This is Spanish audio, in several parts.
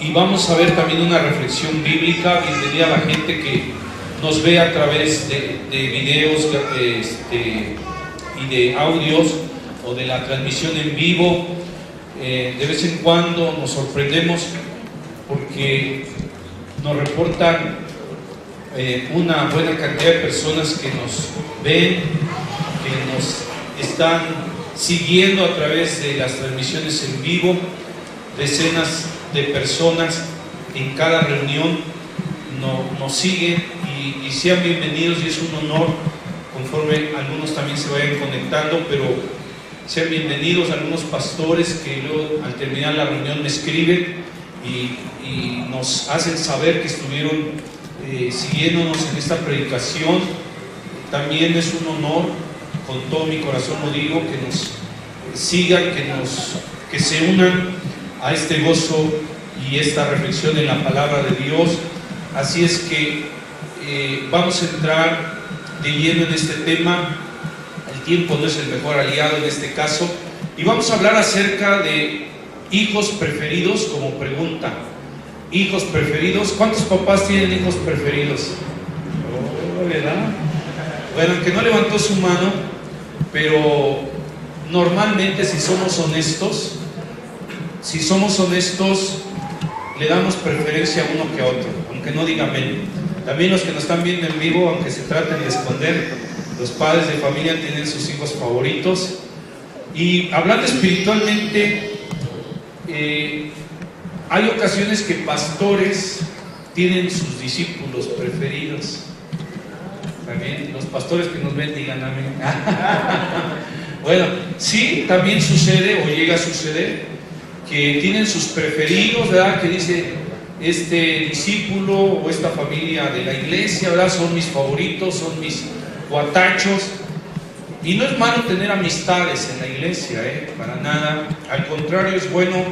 y vamos a ver también una reflexión bíblica. Bienvenida a la gente que nos ve a través de videos y de audios o de la transmisión en vivo. De vez en cuando nos sorprendemos porque nos reportan una buena cantidad de personas que nos ven, que nos están siguiendo a través de las transmisiones en vivo. Decenas de personas en cada reunión nos siguen y sean bienvenidos, y es un honor conforme algunos también se vayan conectando, pero sean bienvenidos. Algunos pastores que luego al terminar la reunión me escriben y nos hacen saber que estuvieron siguiéndonos en esta predicación. También es un honor, con todo mi corazón lo digo, que nos sigan, que se unan a este gozo y esta reflexión en la palabra de Dios. Así es que vamos a entrar de lleno en este tema. El tiempo no es el mejor aliado en este caso, y vamos a hablar acerca de hijos preferidos como pregunta. Hijos preferidos. ¿Cuántos papás tienen hijos preferidos? Oh, ¿verdad? Bueno, aunque no levantó su mano, pero normalmente si somos honestos, le damos preferencia a uno que a otro, aunque no diga amén. También los que nos están viendo en vivo, aunque se traten de esconder, los padres de familia tienen sus hijos favoritos. Y hablando espiritualmente, hay ocasiones que pastores tienen sus discípulos preferidos. También los pastores que nos ven digan amén. Bueno, sí, también sucede o llega a suceder que tienen sus preferidos, ¿verdad? Que dice, este discípulo o esta familia de la iglesia, ¿verdad? Son mis favoritos, son mis guatachos. Y no es malo tener amistades en la iglesia, para nada. Al contrario, es bueno.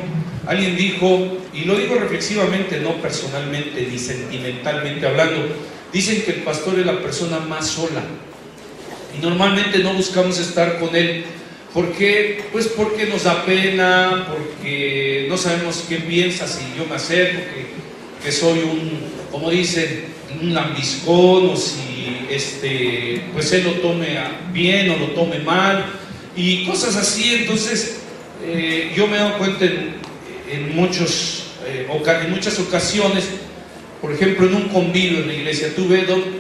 Alguien dijo, y lo digo reflexivamente, no personalmente ni sentimentalmente hablando, dicen que el pastor es la persona más sola. Y normalmente no buscamos estar con él. ¿Por qué? Pues porque nos da pena, porque no sabemos qué piensa si yo me acerco, que soy como dicen, un lambiscón, o si pues él lo tome bien o lo tome mal, y cosas así. Entonces, yo me he dado cuenta en muchas ocasiones. Por ejemplo, en un convivio en la iglesia,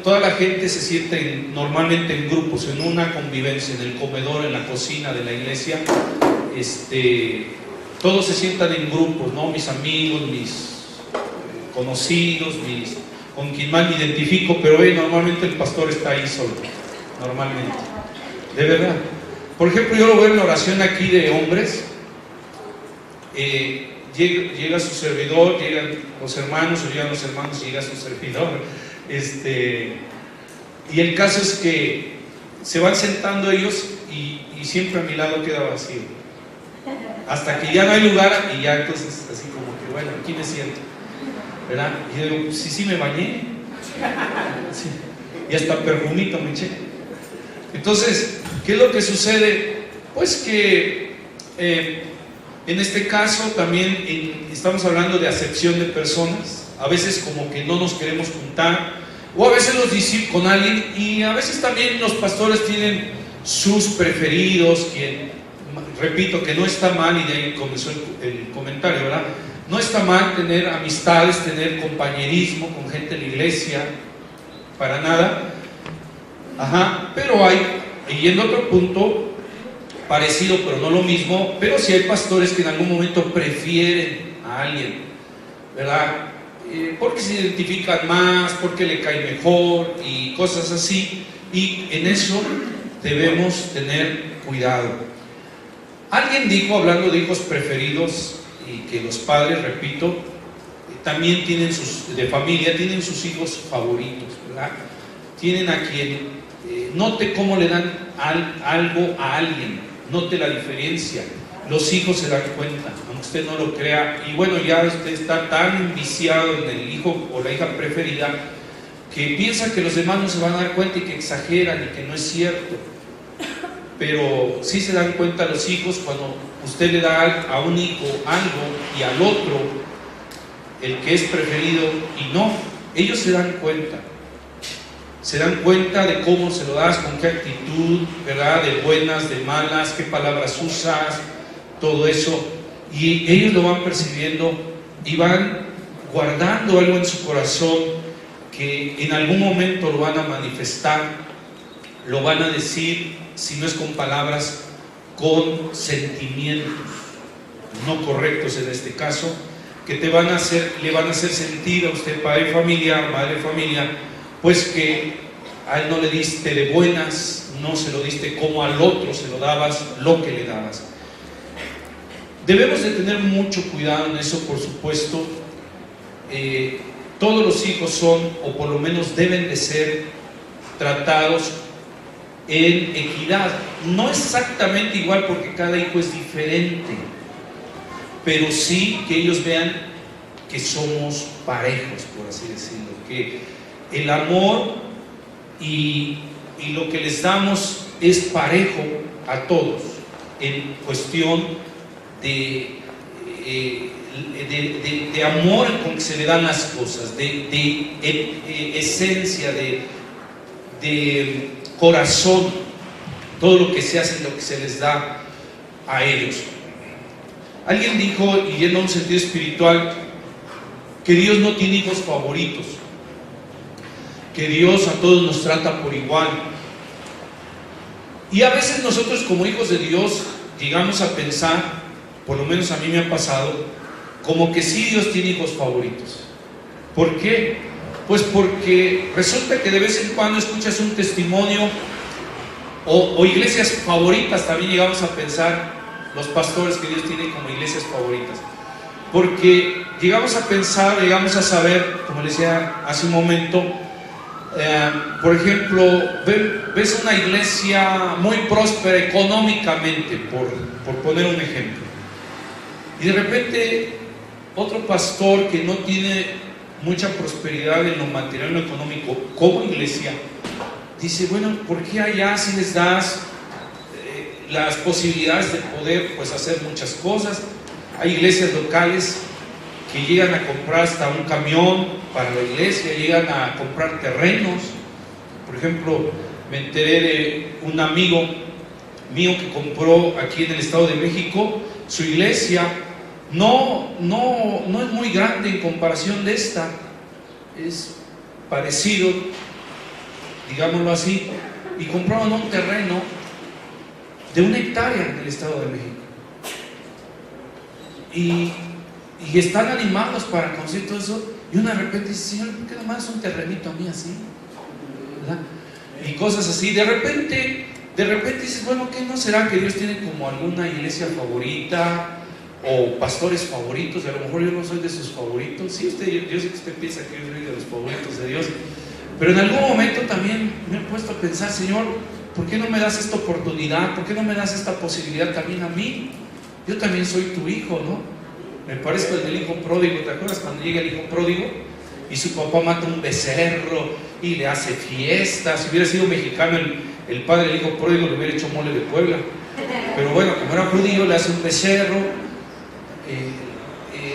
toda la gente se siente normalmente en grupos, en una convivencia, en el comedor, en la cocina de la iglesia. Todos se sientan en grupos, ¿no? Mis amigos, mis conocidos, con quien más me identifico, pero normalmente el pastor está ahí solo, normalmente, de verdad. Por ejemplo, yo lo veo en la oración aquí de hombres. Llega su servidor, llegan los hermanos, o llegan los hermanos y llega su servidor. Y el caso es que se van sentando ellos y siempre a mi lado queda vacío. Hasta que ya no hay lugar, y ya entonces así como que, bueno, aquí me siento, ¿verdad? Y yo digo, sí me bañé. Sí. Y hasta perfumito me eché. Entonces, ¿qué es lo que sucede? Pues que en este caso también estamos hablando de acepción de personas. A veces como que no nos queremos juntar, o a veces los discípulos con alguien, y a veces también los pastores tienen sus preferidos, repito que no está mal, y de ahí comenzó el comentario, ¿verdad? No está mal tener amistades, tener compañerismo con gente de la iglesia, para nada. Pero hay, yendo a otro punto parecido pero no lo mismo, pero sí hay pastores que en algún momento prefieren a alguien, ¿verdad? Porque se identifican más, porque le cae mejor y cosas así, y en eso debemos tener cuidado. Alguien dijo, hablando de hijos preferidos, y que los padres, repito, también tienen de familia, tienen sus hijos favoritos, ¿verdad? Tienen a quien, note cómo le dan algo a alguien. Note la diferencia. Los hijos se dan cuenta, aunque usted no lo crea. Y bueno, ya usted está tan viciado en el hijo o la hija preferida que piensa que los demás no se van a dar cuenta y que exageran y que no es cierto. Pero sí se dan cuenta los hijos cuando usted le da a un hijo algo y al otro el que es preferido y no. Ellos se dan cuenta de cómo se lo das, con qué actitud, ¿verdad? De buenas, de malas, qué palabras usas, todo eso. Y ellos lo van percibiendo y van guardando algo en su corazón que en algún momento lo van a manifestar, lo van a decir, si no es con palabras, con sentimientos no correctos en este caso, que le van a hacer sentir a usted, padre de familia, madre de familia, pues que a él no le diste de buenas, no se lo diste como al otro se lo dabas, lo que le dabas. Debemos de tener mucho cuidado en eso, por supuesto. Todos los hijos son, o por lo menos deben de ser, tratados en equidad. No exactamente igual, porque cada hijo es diferente, pero sí que ellos vean que somos parejos, por así decirlo, que el amor y lo que les damos es parejo a todos, en cuestión de amor con que se le dan las cosas, de esencia, de corazón, todo lo que se hace, lo que se les da a ellos. Alguien dijo, y yendo a un sentido espiritual, que Dios no tiene hijos favoritos, que Dios a todos nos trata por igual. Y a veces nosotros como hijos de Dios llegamos a pensar, por lo menos a mí me ha pasado, como que sí Dios tiene hijos favoritos. ¿Por qué? Pues porque resulta que de vez en cuando escuchas un testimonio o iglesias favoritas, también llegamos a pensar los pastores que Dios tiene como iglesias favoritas, porque llegamos a pensar, llegamos a saber, como les decía hace un momento, por ejemplo, ves una iglesia muy próspera económicamente, por poner un ejemplo, y de repente otro pastor que no tiene mucha prosperidad en lo material, en lo económico, como iglesia, dice, bueno, ¿por qué allá si les das las posibilidades de poder pues hacer muchas cosas? Hay iglesias locales que llegan a comprar hasta un camión para la iglesia, llegan a comprar terrenos. Por ejemplo, me enteré de un amigo mío que compró aquí en el Estado de México, su iglesia no es muy grande en comparación de esta, es parecido, digámoslo así, y compraron un terreno de 1 hectárea en el Estado de México. Y están animados para conseguir todo eso. Y uno de repente dice, Señor, ¿por qué nomás un terrenito a mí así? ¿Verdad? Y cosas así. De repente dices, bueno, ¿qué no será que Dios tiene como alguna iglesia favorita o pastores favoritos? A lo mejor yo no soy de sus favoritos. Sí, yo sé que usted piensa que yo soy de los favoritos de Dios, pero en algún momento también me he puesto a pensar, Señor, ¿por qué no me das esta oportunidad? ¿Por qué no me das esta posibilidad también a mí? Yo también soy tu hijo, ¿no? Me parezco el del hijo pródigo. ¿Te acuerdas cuando llega el hijo pródigo y su papá mata un becerro y le hace fiesta? Si hubiera sido mexicano el padre del hijo pródigo, le hubiera hecho mole de Puebla. Pero bueno, como era judío, le hace un becerro,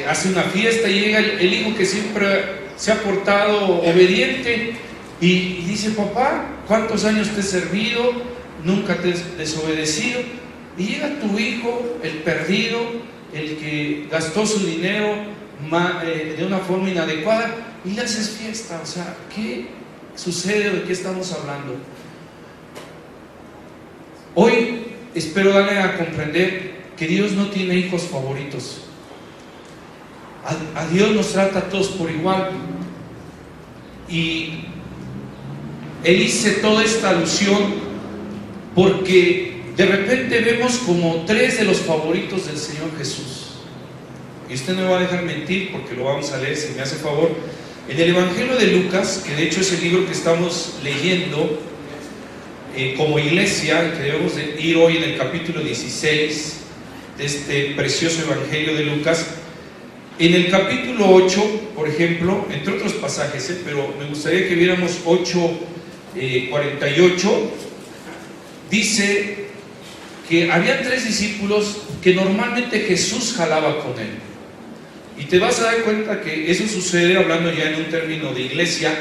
hace una fiesta, y llega el hijo que siempre se ha portado obediente y dice, papá, ¿cuántos años te he servido? Nunca te he desobedecido. Y llega tu hijo, el perdido, el que gastó su dinero de una forma inadecuada, y le haces fiesta. O sea, ¿qué sucede? ¿De qué estamos hablando? Hoy espero darle a comprender que Dios no tiene hijos favoritos. A Dios nos trata a todos por igual. Y Él hice toda esta alusión porque de repente vemos como 3 de los favoritos del Señor Jesús. Y usted no me va a dejar mentir porque lo vamos a leer, si me hace favor. En el Evangelio de Lucas, que de hecho es el libro que estamos leyendo como iglesia, que debemos de ir hoy en el capítulo 16 de este precioso Evangelio de Lucas. En el capítulo 8, por ejemplo, entre otros pasajes, pero me gustaría que viéramos 8:48, dice que había 3 discípulos que normalmente Jesús jalaba con él. Y te vas a dar cuenta que eso sucede, hablando ya en un término de iglesia,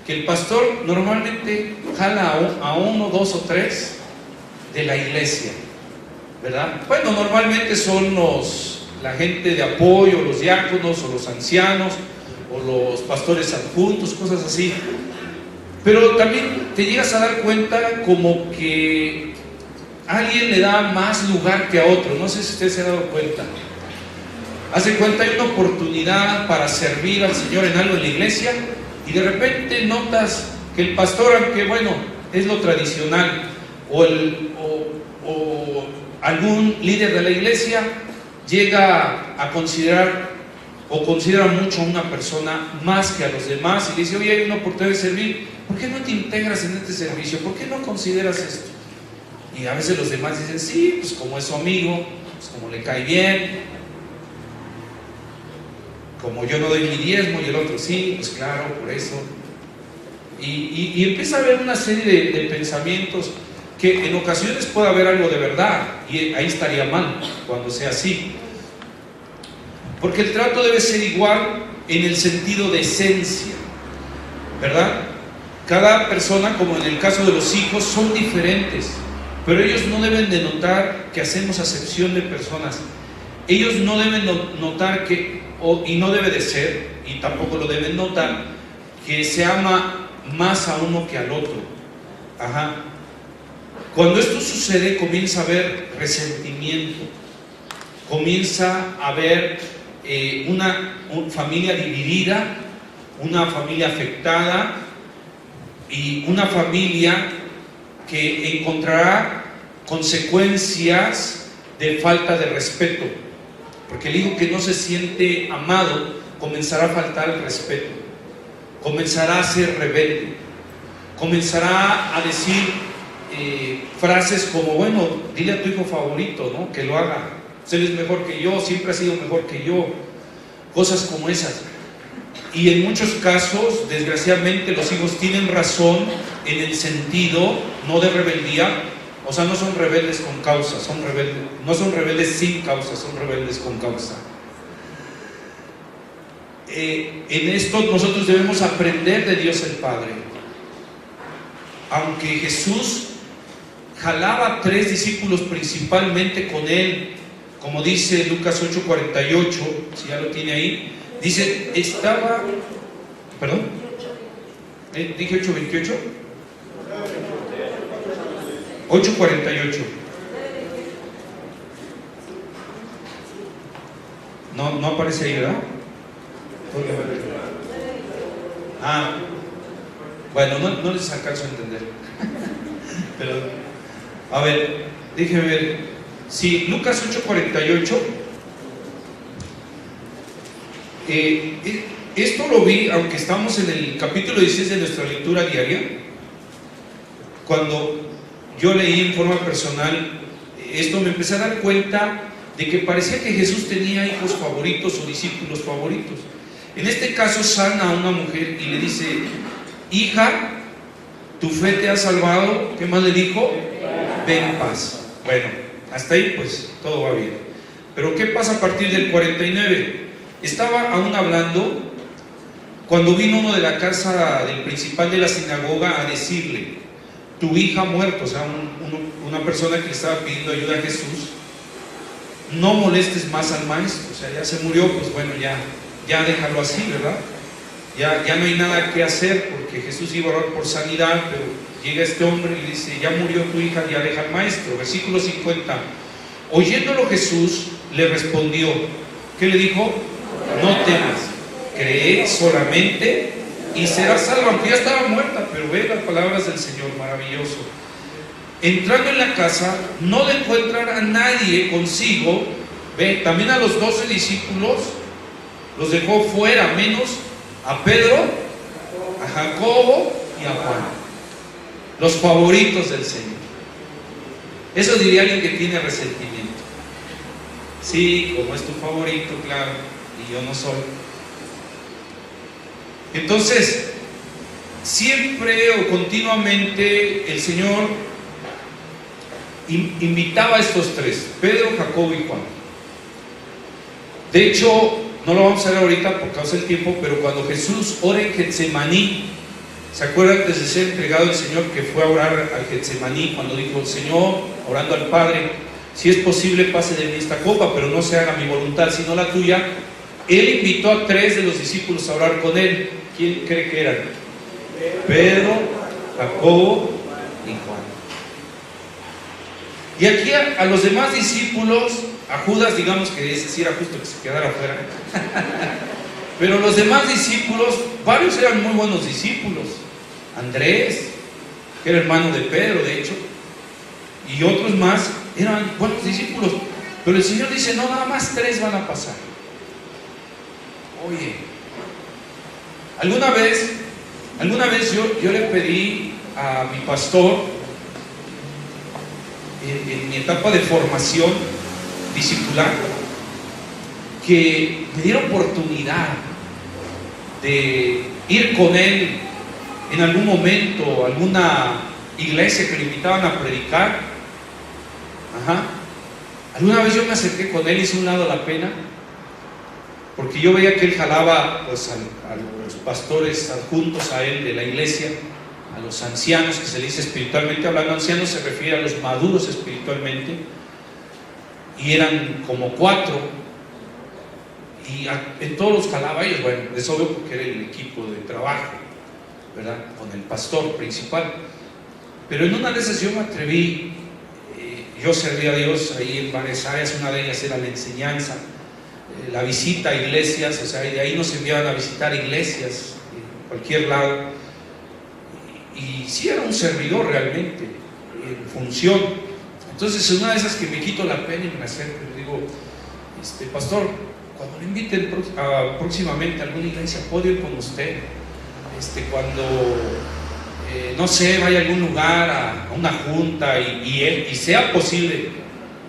que el pastor normalmente jala a uno, dos o tres de la iglesia, ¿verdad? Bueno, normalmente son la gente de apoyo, los diáconos o los ancianos o los pastores adjuntos, cosas así. Pero también te llegas a dar cuenta como que alguien le da más lugar que a otro. No sé si usted se ha dado cuenta. Hace cuenta, hay una oportunidad para servir al Señor en algo en la iglesia y de repente notas que el pastor, aunque bueno, es lo tradicional, o algún líder de la iglesia llega a considerar o considera mucho a una persona más que a los demás y le dice: oye, hay una oportunidad de servir, ¿por qué no te integras en este servicio? ¿Por qué no consideras esto? Y a veces los demás dicen: sí, pues como es su amigo, pues como le cae bien, como yo no doy mi diezmo y el otro sí, pues claro, por eso. Y empieza a haber una serie de pensamientos que en ocasiones puede haber algo de verdad, y ahí estaría mal cuando sea así, porque el trato debe ser igual en el sentido de esencia, ¿verdad? Cada persona, como en el caso de los hijos, son diferentes, pero ellos no deben de notar que hacemos acepción de personas. Ellos no deben notar y no debe de ser, y tampoco lo deben notar, que se ama más a uno que al otro. Ajá. Cuando esto sucede, comienza a haber resentimiento, comienza a haber una familia dividida, una familia afectada y una familia que encontrará consecuencias de falta de respeto, porque el hijo que no se siente amado comenzará a faltar el respeto, comenzará a ser rebelde, comenzará a decir frases como: bueno, dile a tu hijo favorito, ¿no?, que lo haga, él es mejor que yo, siempre ha sido mejor que yo, cosas como esas. Y en muchos casos, desgraciadamente, los hijos tienen razón en el sentido no de rebeldía, o sea, no son rebeldes con causa, no son rebeldes sin causa, son rebeldes con causa. En esto nosotros debemos aprender de Dios el Padre. Aunque Jesús jalaba a 3 discípulos principalmente con él, como dice Lucas 8:48, si ya lo tiene ahí, dice, ¿perdón? ¿Dije 8:28? 8:48. No aparece ahí, ¿verdad? Bueno, no les alcanzo a entender. Pero, a ver, déjenme ver. Sí, Lucas 8:48. Esto lo vi, aunque estamos en el capítulo 16 de nuestra lectura diaria. Cuando yo leí en forma personal esto, me empecé a dar cuenta de que parecía que Jesús tenía hijos favoritos o discípulos favoritos. En este caso sana a una mujer y le dice: hija, tu fe te ha salvado. ¿Qué más le dijo? Ve en paz. Bueno, hasta ahí pues todo va bien. Pero ¿qué pasa a partir del 49? Estaba aún hablando cuando vino uno de la casa del principal de la sinagoga a decirle: tu hija ha muerto. O sea, una persona que le estaba pidiendo ayuda a Jesús. No molestes más al maestro, o sea, ya se murió, pues bueno, ya déjalo así, ¿verdad? Ya no hay nada que hacer, porque Jesús iba a orar por sanidad, pero llega este hombre y le dice: ya murió tu hija, ya deja al maestro. Versículo 50. Oyéndolo Jesús le respondió, ¿qué le dijo? No temas, cree solamente y serás salvo. Aunque ya estaba muerta, pero ve las palabras del Señor, maravilloso. Entrando en la casa, no le encuentran a nadie consigo. Ve, también a los 12 discípulos los dejó fuera, menos a Pedro, a Jacobo y a Juan, los favoritos del Señor. Eso diría alguien que tiene resentimiento. Sí, como es tu favorito, claro, y yo no soy. Entonces, siempre o continuamente el Señor invitaba a estos 3, Pedro, Jacobo y Juan. De hecho, no lo vamos a ver ahorita por causa del tiempo, pero cuando Jesús ora en Getsemaní, ¿se acuerdan antes de ser entregado el Señor que fue a orar al Getsemaní cuando dijo: Señor, orando al Padre, si es posible pase de mí esta copa, pero no se haga mi voluntad sino la tuya? Él invitó a 3 de los discípulos a orar con él. ¿Quién cree que eran? Pedro, Jacobo y Juan. Y aquí a los demás discípulos, a Judas, digamos que ese sí era justo que se quedara afuera, pero los demás discípulos, varios eran muy buenos discípulos. Andrés, que era hermano de Pedro, de hecho, y otros más eran buenos discípulos. Pero el Señor dice: no, nada más 3 van a pasar. Oye, alguna vez yo le pedí a mi pastor en mi etapa de formación discipular que me diera oportunidad de ir con él en algún momento a alguna iglesia que le invitaban a predicar. Alguna vez yo me acerqué con él, hice un lado la pena, porque yo veía que él jalaba pues, a los pastores adjuntos a él de la iglesia, a los ancianos, que se le dice espiritualmente hablando. Ancianos se refiere a los maduros espiritualmente, y eran como 4, y en todos los jalaba ellos. Bueno, es obvio porque era el equipo de trabajo, ¿verdad?, con el pastor principal. Pero en una de esas yo me atreví. Yo serví a Dios ahí en varias áreas. Una de ellas era la enseñanza, la visita a iglesias, o sea, de ahí nos enviaban a visitar iglesias en cualquier lado, y sí era un servidor realmente en función. Entonces, en una de esas que me quito la pena y me acerco y le digo: pastor, cuando le inviten próximamente a alguna iglesia, ¿puedo ir con usted? Cuando no sé, vaya a algún lugar, a una junta, y sea posible,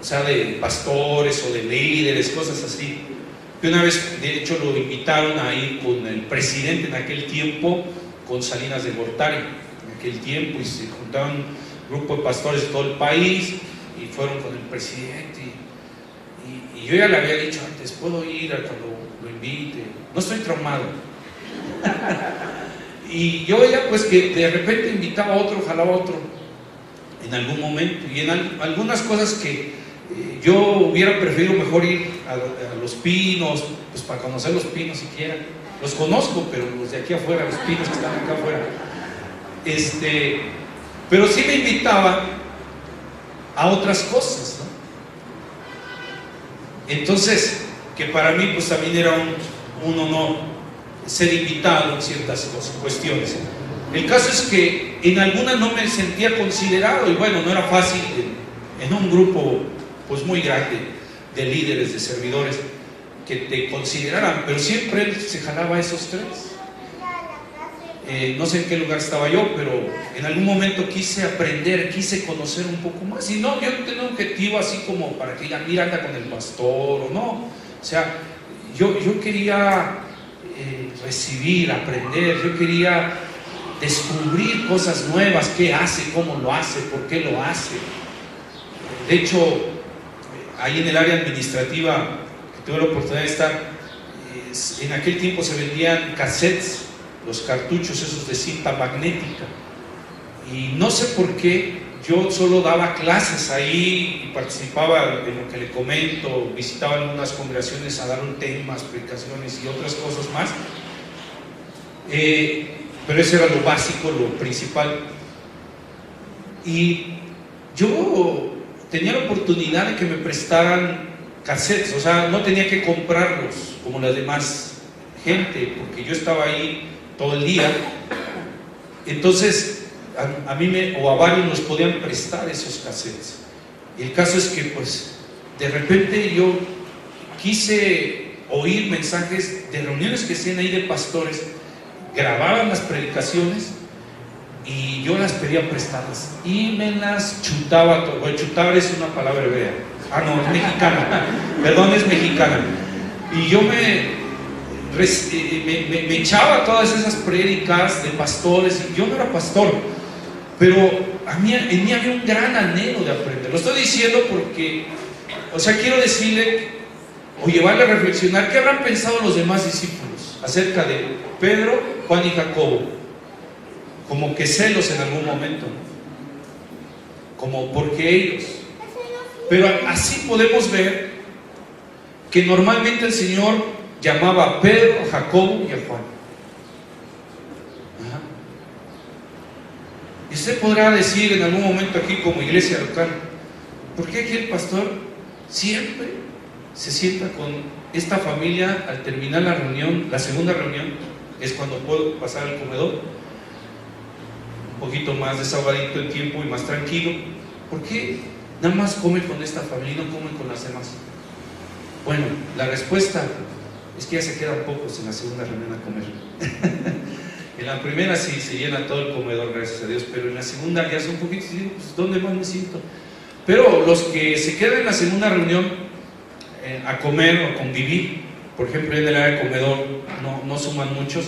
o sea, de pastores o de líderes, cosas así. Que una vez, de hecho, lo invitaron a ir con el presidente en aquel tiempo, con Salinas de Gortari, en aquel tiempo, y se juntaron un grupo de pastores de todo el país, y fueron con el presidente, y yo ya le había dicho antes: puedo ir a cuando lo invite, no estoy traumado. Y yo veía pues que de repente invitaba a otro, jalaba a otro en algún momento, y en algunas cosas que yo hubiera preferido mejor ir a Los Pinos, pues para conocer Los Pinos siquiera. Los conozco, pero los de aquí afuera, los pinos que están acá afuera, pero sí me invitaba a otras cosas, ¿no? Entonces, que para mí pues también era un honor ser invitado en ciertas cuestiones. El caso es que en algunas no me sentía considerado, y bueno, no era fácil en un grupo pues muy grande de líderes, de servidores, que te consideraran, pero siempre él se jalaba a esos 3. No sé en qué lugar estaba yo, pero en algún momento quise aprender, quise conocer un poco más, y no, yo no tenía un objetivo así como para que digan: mira, anda con el pastor, o no. O sea, yo quería recibir, aprender, yo quería descubrir cosas nuevas: qué hace, cómo lo hace, por qué lo hace. De hecho, ahí en el área administrativa que tuve la oportunidad de estar, en aquel tiempo se vendían cassettes, los cartuchos esos de cinta magnética, y no sé por qué yo solo daba clases ahí y participaba en lo que le comento, visitaba algunas congregaciones a dar un tema, explicaciones y otras cosas más, pero eso era lo básico, lo principal. Y yo tenía la oportunidad de que me prestaran cassettes, o sea, no tenía que comprarlos como la demás gente, porque yo estaba ahí todo el día. Entonces a mí o a varios nos podían prestar esos cassettes. Y el caso es que pues de repente yo quise oír mensajes de reuniones que hacían ahí de pastores, grababan las predicaciones y yo las pedía prestadas y me las chutaba todo. Bueno, chutar es una palabra hebrea, no, es mexicana, perdón, es mexicana. Y yo me echaba todas esas prédicas de pastores, y yo no era pastor, pero en mí había un gran anhelo de aprender. Lo estoy diciendo porque, o sea, quiero decirle o llevarle a reflexionar qué habrán pensado los demás discípulos acerca de Pedro, Juan y Jacobo. Como que celos en algún momento, ¿no? Como porque ellos. Pero así podemos ver que normalmente el Señor llamaba a Pedro, a Jacobo y a Juan. Ajá. Y usted podrá decir en algún momento aquí como iglesia local, ¿por qué aquí el pastor siempre se sienta con esta familia al terminar la reunión? La segunda reunión es cuando puedo pasar al comedor, un poquito más desahogadito en tiempo y más tranquilo. ¿Por qué nada más come con esta familia y no come con las demás? Bueno, la respuesta es que ya se quedan pocos en la segunda reunión a comer. En la primera sí se llena todo el comedor, gracias a Dios, pero en la segunda ya son poquitos y digo, pues ¿dónde más me siento? Pero los que se quedan en la segunda reunión a comer o a convivir, por ejemplo en el área de comedor no suman muchos,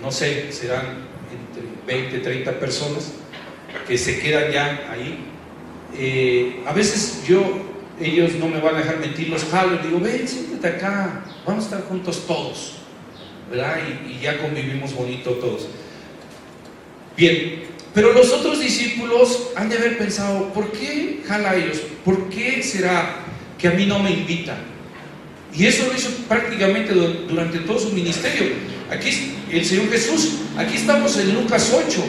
no sé, serán entre 20, 30 personas que se quedan ya ahí. A veces ellos no me van a dejar mentir, los jalo y digo, ven, siéntate acá, vamos a estar juntos todos, ¿verdad? Y ya convivimos bonito todos. Bien, pero los otros discípulos han de haber pensado, ¿por qué jala a ellos? ¿Por qué será que a mí no me invitan? Y eso lo hizo prácticamente durante todo su ministerio. Aquí el Señor Jesús, aquí estamos en Lucas 8.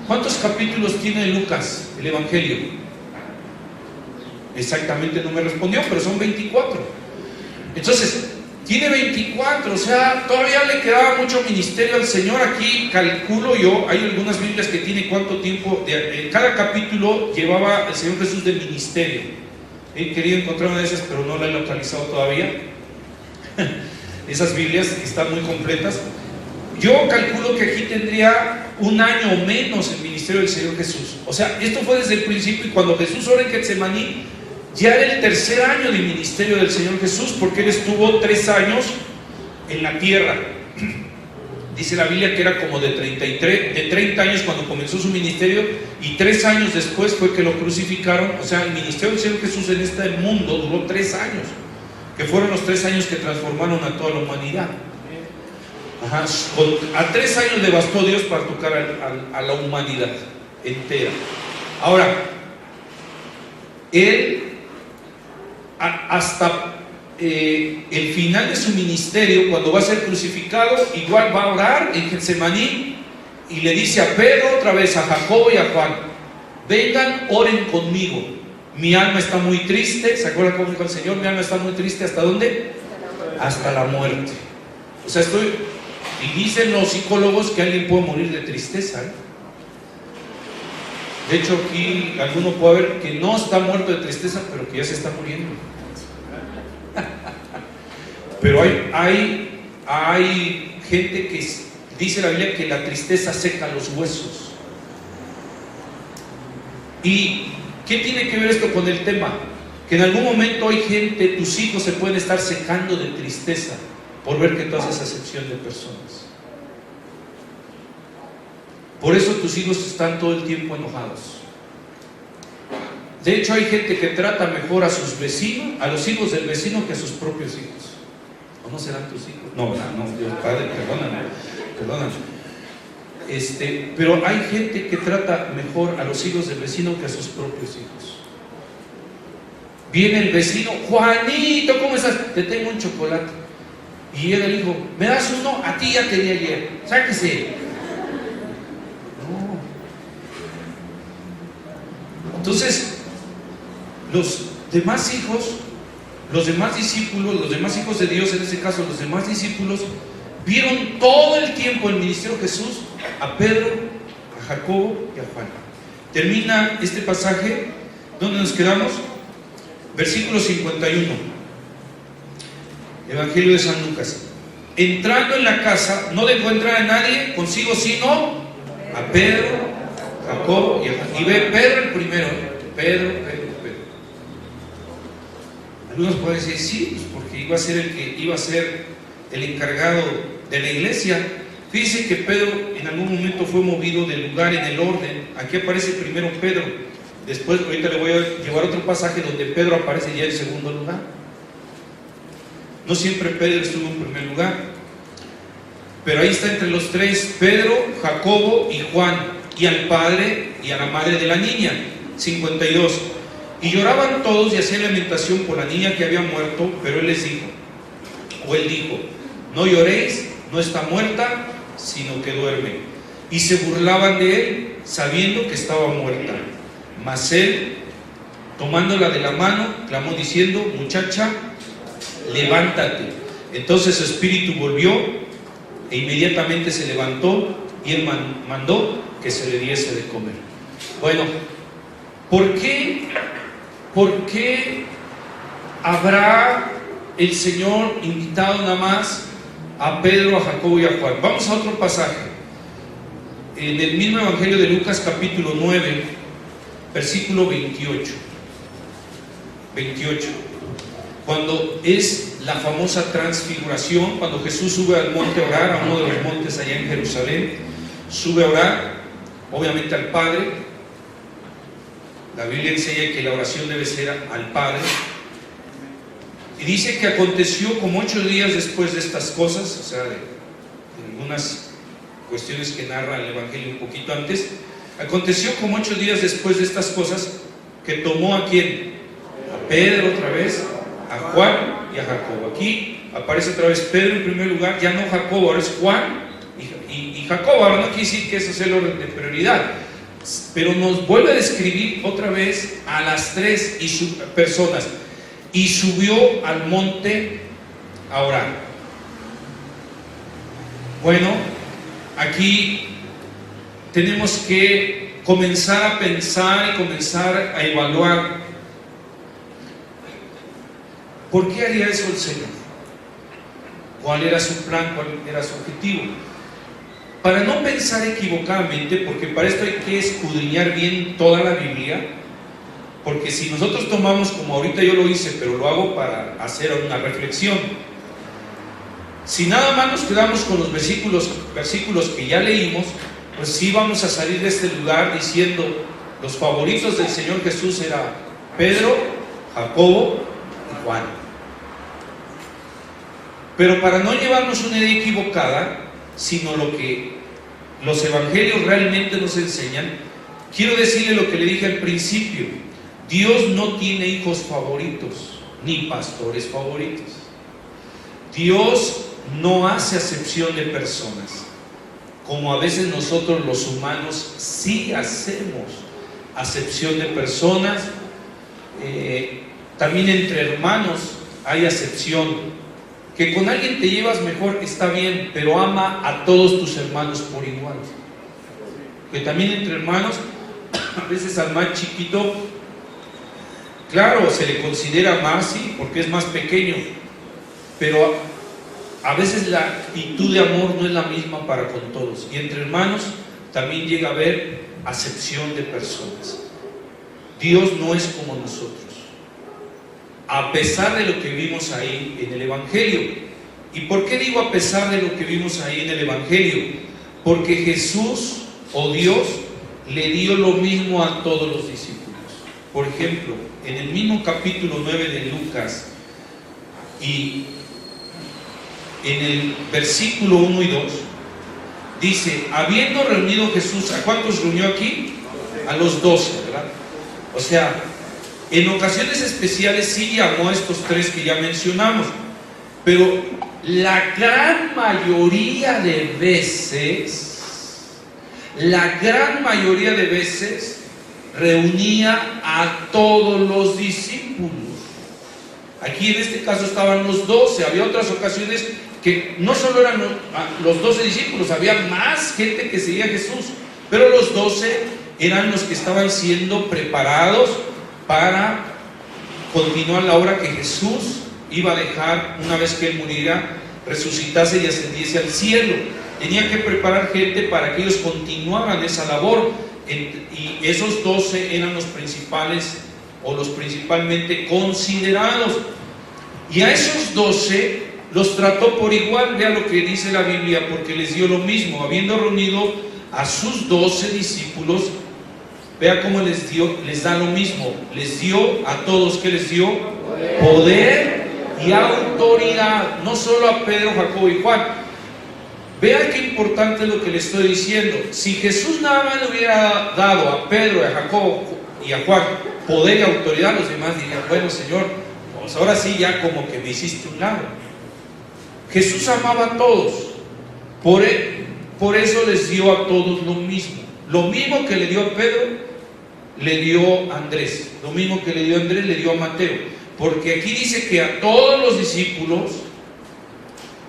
¿Cuántos capítulos tiene Lucas, el Evangelio? Exactamente no me respondió, pero son 24. Entonces, tiene 24, o sea, todavía le quedaba mucho ministerio al Señor. Aquí calculo yo, hay algunas Biblias que tiene cuánto tiempo, en cada capítulo llevaba el Señor Jesús de ministerio. He querido encontrar una de esas, pero no la he localizado todavía. Esas Biblias que están muy completas. Yo calculo que aquí tendría un año o menos el ministerio del Señor Jesús. O sea, esto fue desde el principio, y cuando Jesús ora en Getsemaní, ya era el tercer año de ministerio del Señor Jesús, porque Él estuvo 3 años en la tierra. Dice la Biblia que era como de 30 años cuando comenzó su ministerio, y 3 años después fue que lo crucificaron. O sea, el ministerio del Señor Jesús en este mundo duró 3 años, que fueron los 3 años que transformaron a toda la humanidad. Ajá. A 3 años le bastó Dios para tocar a la humanidad entera. Ahora, Él hasta el final de su ministerio, cuando va a ser crucificado, igual va a orar en Getsemaní y le dice a Pedro, otra vez a Jacobo y a Juan, vengan, oren conmigo, mi alma está muy triste. ¿Se acuerdan cómo dijo el Señor? Mi alma está muy triste, ¿hasta dónde? Hasta la muerte. O sea, y dicen los psicólogos que alguien puede morir de tristeza, ¿eh? De hecho, aquí alguno puede ver que no está muerto de tristeza, pero que ya se está muriendo. Pero hay gente que dice la Biblia que la tristeza seca los huesos. ¿Y qué tiene que ver esto con el tema? Que en algún momento hay gente, tus hijos se pueden estar secando de tristeza por ver que tú haces acepción de personas. Por eso tus hijos están todo el tiempo enojados. De hecho, hay gente que trata mejor a sus vecinos, a los hijos del vecino, que a sus propios hijos. ¿O no serán tus hijos? No, Dios Padre, perdóname. Pero hay gente que trata mejor a los hijos del vecino que a sus propios hijos. Viene el vecino, Juanito, ¿cómo estás? Te tengo un chocolate. Y llega el hijo, ¿me das uno? A ti ya te di ayer, sáquese. Entonces, los demás hijos, los demás discípulos, los demás hijos de Dios, en este caso los demás discípulos, vieron todo el tiempo el ministerio de Jesús a Pedro, a Jacobo y a Juan. Termina este pasaje, ¿dónde nos quedamos? Versículo 51, Evangelio de San Lucas. Entrando en la casa, no dejó entrar a nadie consigo, sino a Pedro, Jacobo y a Juan. Y ve Pedro el primero, Pedro. Algunos pueden decir, sí, pues porque iba a ser el que iba a ser el encargado de la iglesia. Fíjense que Pedro en algún momento fue movido del lugar en el orden. Aquí aparece primero Pedro, después ahorita le voy a llevar otro pasaje donde Pedro aparece ya en segundo lugar. No siempre Pedro estuvo en primer lugar, pero ahí está entre los tres: Pedro, Jacobo y Juan, y al padre y a la madre de la niña. 52. Y lloraban todos y hacían lamentación por la niña que había muerto, pero él dijo: no lloréis, no está muerta, sino que duerme. Y se burlaban de él, sabiendo que estaba muerta. Mas él, tomándola de la mano, clamó diciendo: muchacha, levántate. Entonces su espíritu volvió, e inmediatamente se levantó, y él mandó que se le diese de comer. Bueno, ¿por qué habrá el Señor invitado nada más a Pedro, a Jacobo y a Juan? Vamos a otro pasaje. En el mismo Evangelio de Lucas, capítulo 9, versículo 28. Cuando es la famosa transfiguración, cuando Jesús sube al monte a orar, a uno de los montes allá en Jerusalén, sube a orar, obviamente al Padre. La Biblia enseña que la oración debe ser al Padre. Y dice que aconteció como 8 días después de estas cosas, o sea, de algunas cuestiones que narra el Evangelio un poquito antes. Aconteció como 8 días después de estas cosas, que tomó ¿a quién? A Pedro otra vez, a Juan y a Jacobo. Aquí aparece otra vez Pedro en primer lugar, ya no Jacobo, ahora es Juan y Jacobo. Ahora no quiere decir que eso sea el orden de prioridad, pero nos vuelve a describir otra vez a las tres personas. Y subió al monte a orar. Bueno, aquí tenemos que comenzar a pensar y comenzar a evaluar: ¿por qué haría eso el Señor? ¿Cuál era su plan? ¿Cuál era su objetivo? Para no pensar equivocadamente, porque para esto hay que escudriñar bien toda la Biblia, porque si nosotros tomamos, como ahorita yo lo hice, pero lo hago para hacer una reflexión, si nada más nos quedamos con los versículos que ya leímos, pues sí vamos a salir de este lugar diciendo: los favoritos del Señor Jesús eran Pedro, Jacobo y Juan. Pero para no llevarnos una idea equivocada, sino lo que los evangelios realmente nos enseñan, quiero decirle lo que le dije al principio: Dios no tiene hijos favoritos, ni pastores favoritos. Dios no hace acepción de personas, como a veces nosotros los humanos sí hacemos acepción de personas. También entre hermanos hay acepción. Que con alguien te llevas mejor está bien, pero ama a todos tus hermanos por igual. Que también entre hermanos, a veces al más chiquito, claro, se le considera más, sí, porque es más pequeño, pero a veces la actitud de amor no es la misma para con todos. Y entre hermanos también llega a haber acepción de personas. Dios no es como nosotros, a pesar de lo que vimos ahí en el Evangelio. ¿Y por qué digo a pesar de lo que vimos ahí en el Evangelio? Porque Jesús o Dios le dio lo mismo a todos los discípulos. Por ejemplo, en el mismo capítulo 9 de Lucas, y en el versículo 1 y 2, dice: habiendo reunido Jesús, ¿a cuántos reunió aquí? A los 12, ¿verdad? O sea, en ocasiones especiales sí llamó a estos tres que ya mencionamos, pero la gran mayoría de veces reunía a todos los discípulos. Aquí en este caso estaban los 12. Había otras ocasiones que no solo eran los 12 discípulos, había más gente que seguía a Jesús, pero los 12 eran los que estaban siendo preparados para continuar la obra que Jesús iba a dejar una vez que Él muriera, resucitase y ascendiese al cielo. Tenía que preparar gente para que ellos continuaran esa labor, y esos 12 eran los principales, o los principalmente considerados. Y a esos 12 los trató por igual. Vea lo que dice la Biblia: porque les dio lo mismo, habiendo reunido a sus 12 discípulos. Vea cómo les da lo mismo. Les dio a todos, ¿qué les dio? Poder, y autoridad, no solo a Pedro, Jacobo y Juan. Vean qué importante es lo que le estoy diciendo. Si Jesús nada más le hubiera dado a Pedro, a Jacobo y a Juan poder y autoridad, los demás dirían, bueno, Señor, pues ahora sí ya como que me hiciste un lado. Jesús amaba a todos, por eso les dio a todos lo mismo. Lo mismo que le dio a Pedro, le dio a Andrés. Lo mismo que le dio a Andrés, le dio a Mateo. Porque aquí dice que a todos los discípulos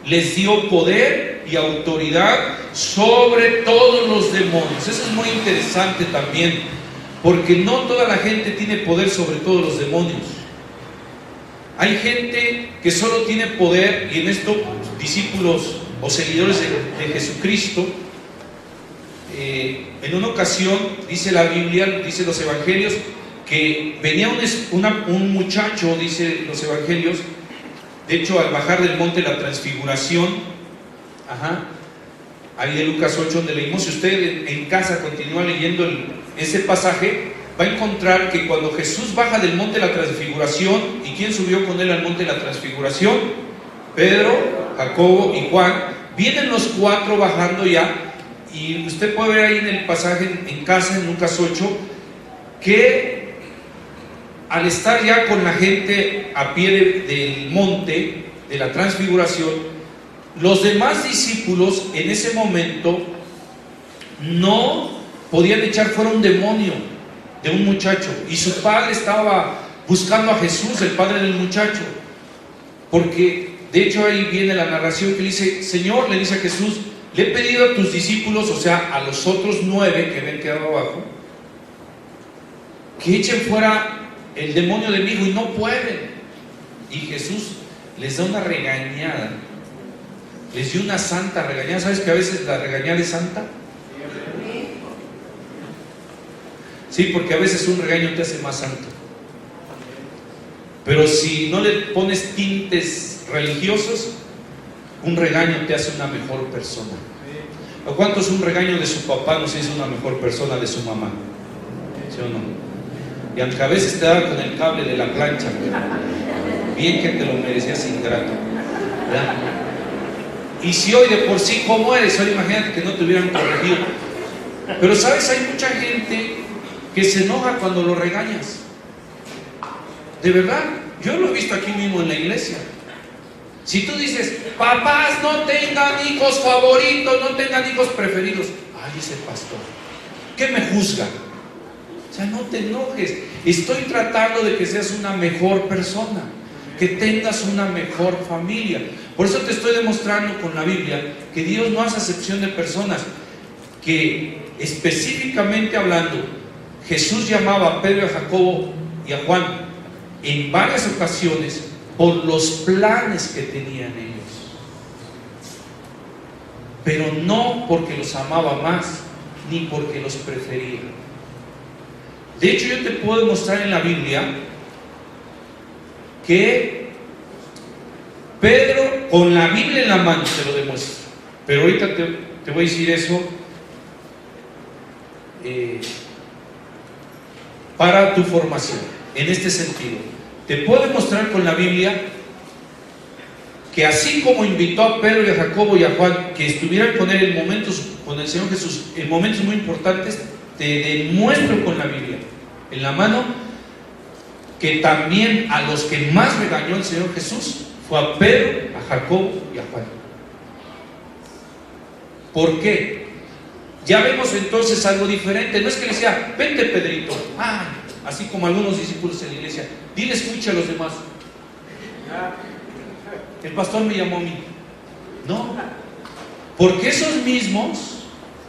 les dio poder y autoridad sobre todos los demonios. Eso es muy interesante también, porque no toda la gente tiene poder sobre todos los demonios. Hay gente que solo tiene poder, y en esto discípulos o seguidores de Jesucristo, en una ocasión dice la Biblia, dice los evangelios, que venía un muchacho, dice los evangelios, de hecho al bajar del monte la transfiguración, ahí de Lucas 8 donde leímos, si usted en casa continúa leyendo ese pasaje, va a encontrar que cuando Jesús baja del monte de la transfiguración, ¿y quién subió con él al monte de la transfiguración? Pedro, Jacobo y Juan. Vienen los cuatro bajando ya, y usted puede ver ahí en el pasaje en casa, en Lucas 8, que al estar ya con la gente a pie del monte de la transfiguración, los demás discípulos en ese momento no podían echar fuera un demonio de un muchacho, y su padre estaba buscando a Jesús, el padre del muchacho, porque de hecho ahí viene la narración que dice, Señor, le dice a Jesús, le he pedido a tus discípulos, o sea, a los otros 9 que habían quedado abajo, que echen fuera el demonio de mi hijo, y no pueden. Y Jesús les da una regañada, les dio una santa regañada. ¿Sabes que a veces la regañada es santa? Sí, porque a veces un regaño te hace más santo, pero si no le pones tintes religiosos, un regaño te hace una mejor persona. ¿A cuántos un regaño de su papá nos hizo una mejor persona de su mamá? ¿Sí o no? Y aunque a veces te da con el cable de la plancha, bien que te lo merecías, ingrato, ¿verdad? Y si hoy de por sí, ¿cómo eres? Hoy imagínate que no te hubieran corregido. Pero sabes, hay mucha gente que se enoja cuando lo regañas. De verdad, yo lo he visto aquí mismo en la iglesia. Si tú dices, papás no tengan hijos favoritos, no tengan hijos preferidos, ay, ese pastor, ¿qué me juzga? O sea, no te enojes. Estoy tratando de que seas una mejor persona, que tengas una mejor familia. Por eso te estoy demostrando con la Biblia que Dios no hace acepción de personas, que específicamente hablando, Jesús llamaba a Pedro, a Jacobo y a Juan en varias ocasiones por los planes que tenían ellos, pero no porque los amaba más, ni porque los prefería. De hecho, yo te puedo demostrar en la Biblia que Pedro, con la Biblia en la mano, te lo demuestra. Pero ahorita te voy a decir eso para tu formación, en este sentido. Te puedo demostrar con la Biblia que así como invitó a Pedro y a Jacobo y a Juan que estuvieran con él con el Señor Jesús en momentos muy importantes, te demuestro con la Biblia en la mano que también a los que más regañó el Señor Jesús fue a Pedro, a Jacobo y a Juan. ¿Por qué? Ya vemos entonces algo diferente. No es que le decía, vente Pedrito, así como algunos discípulos en la iglesia, dile escucha a los demás. El pastor me llamó a mí. No, porque esos mismos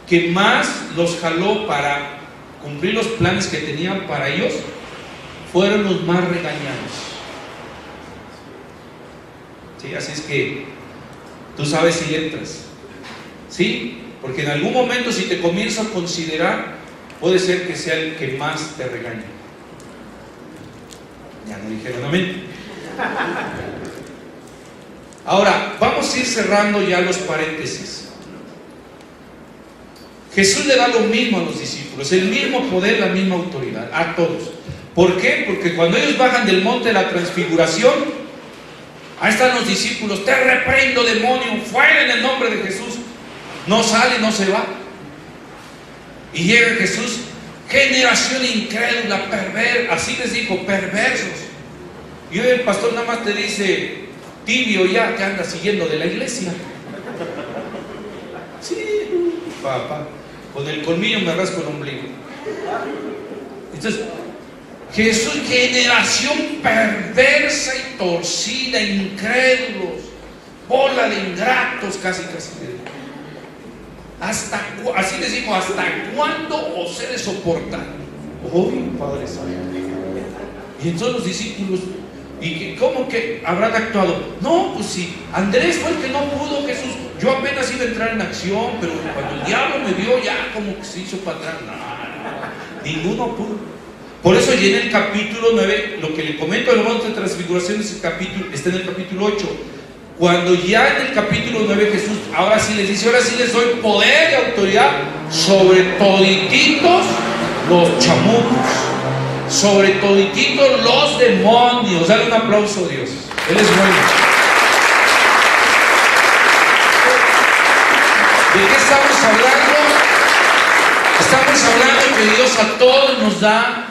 que más los jaló para cumplir los planes que tenían para ellos, fueron los más regañados. ¿Sí? Así es que tú sabes si entras, ¿sí? Porque en algún momento, si te comienzo a considerar, puede ser que sea el que más te regañe. Ya no dijeron amén. Ahora, vamos a ir cerrando ya los paréntesis. Jesús le da lo mismo a los discípulos, el mismo poder, la misma autoridad, a todos. ¿Por qué? Porque cuando ellos bajan del monte de la transfiguración, Ahí están los discípulos: te reprendo, demonio, fuera en el nombre de Jesús. No sale, no se va. Y llega Jesús: generación incrédula, perversa. Así les dijo: perversos. Y hoy el pastor nada más te dice: tibio, ya te anda siguiendo de la iglesia. Sí, papá, con el colmillo me rasco el ombligo. Entonces, Jesús: generación perversa y torcida, incrédulos, bola de ingratos, casi. Así les dijo: ¿hasta cuándo os he de soportar? Oh, Padre Santo. Y entonces los discípulos: ¿y cómo que habrán actuado? No, pues sí, Andrés fue el que no pudo, Jesús. Yo apenas iba a entrar en acción, pero cuando el diablo me vio, ya como que se hizo para atrás. No, ninguno pudo. Por eso ya en el capítulo 9, lo que le comento de los montes de transfiguración, está en el capítulo 8. Cuando ya en el capítulo 9 Jesús ahora sí les dice: ahora sí les doy poder y autoridad sobre todititos los chamucos, sobre todititos los demonios. Dale un aplauso a Dios, Él es bueno. ¿De qué estamos hablando? Estamos hablando que Dios a todos nos da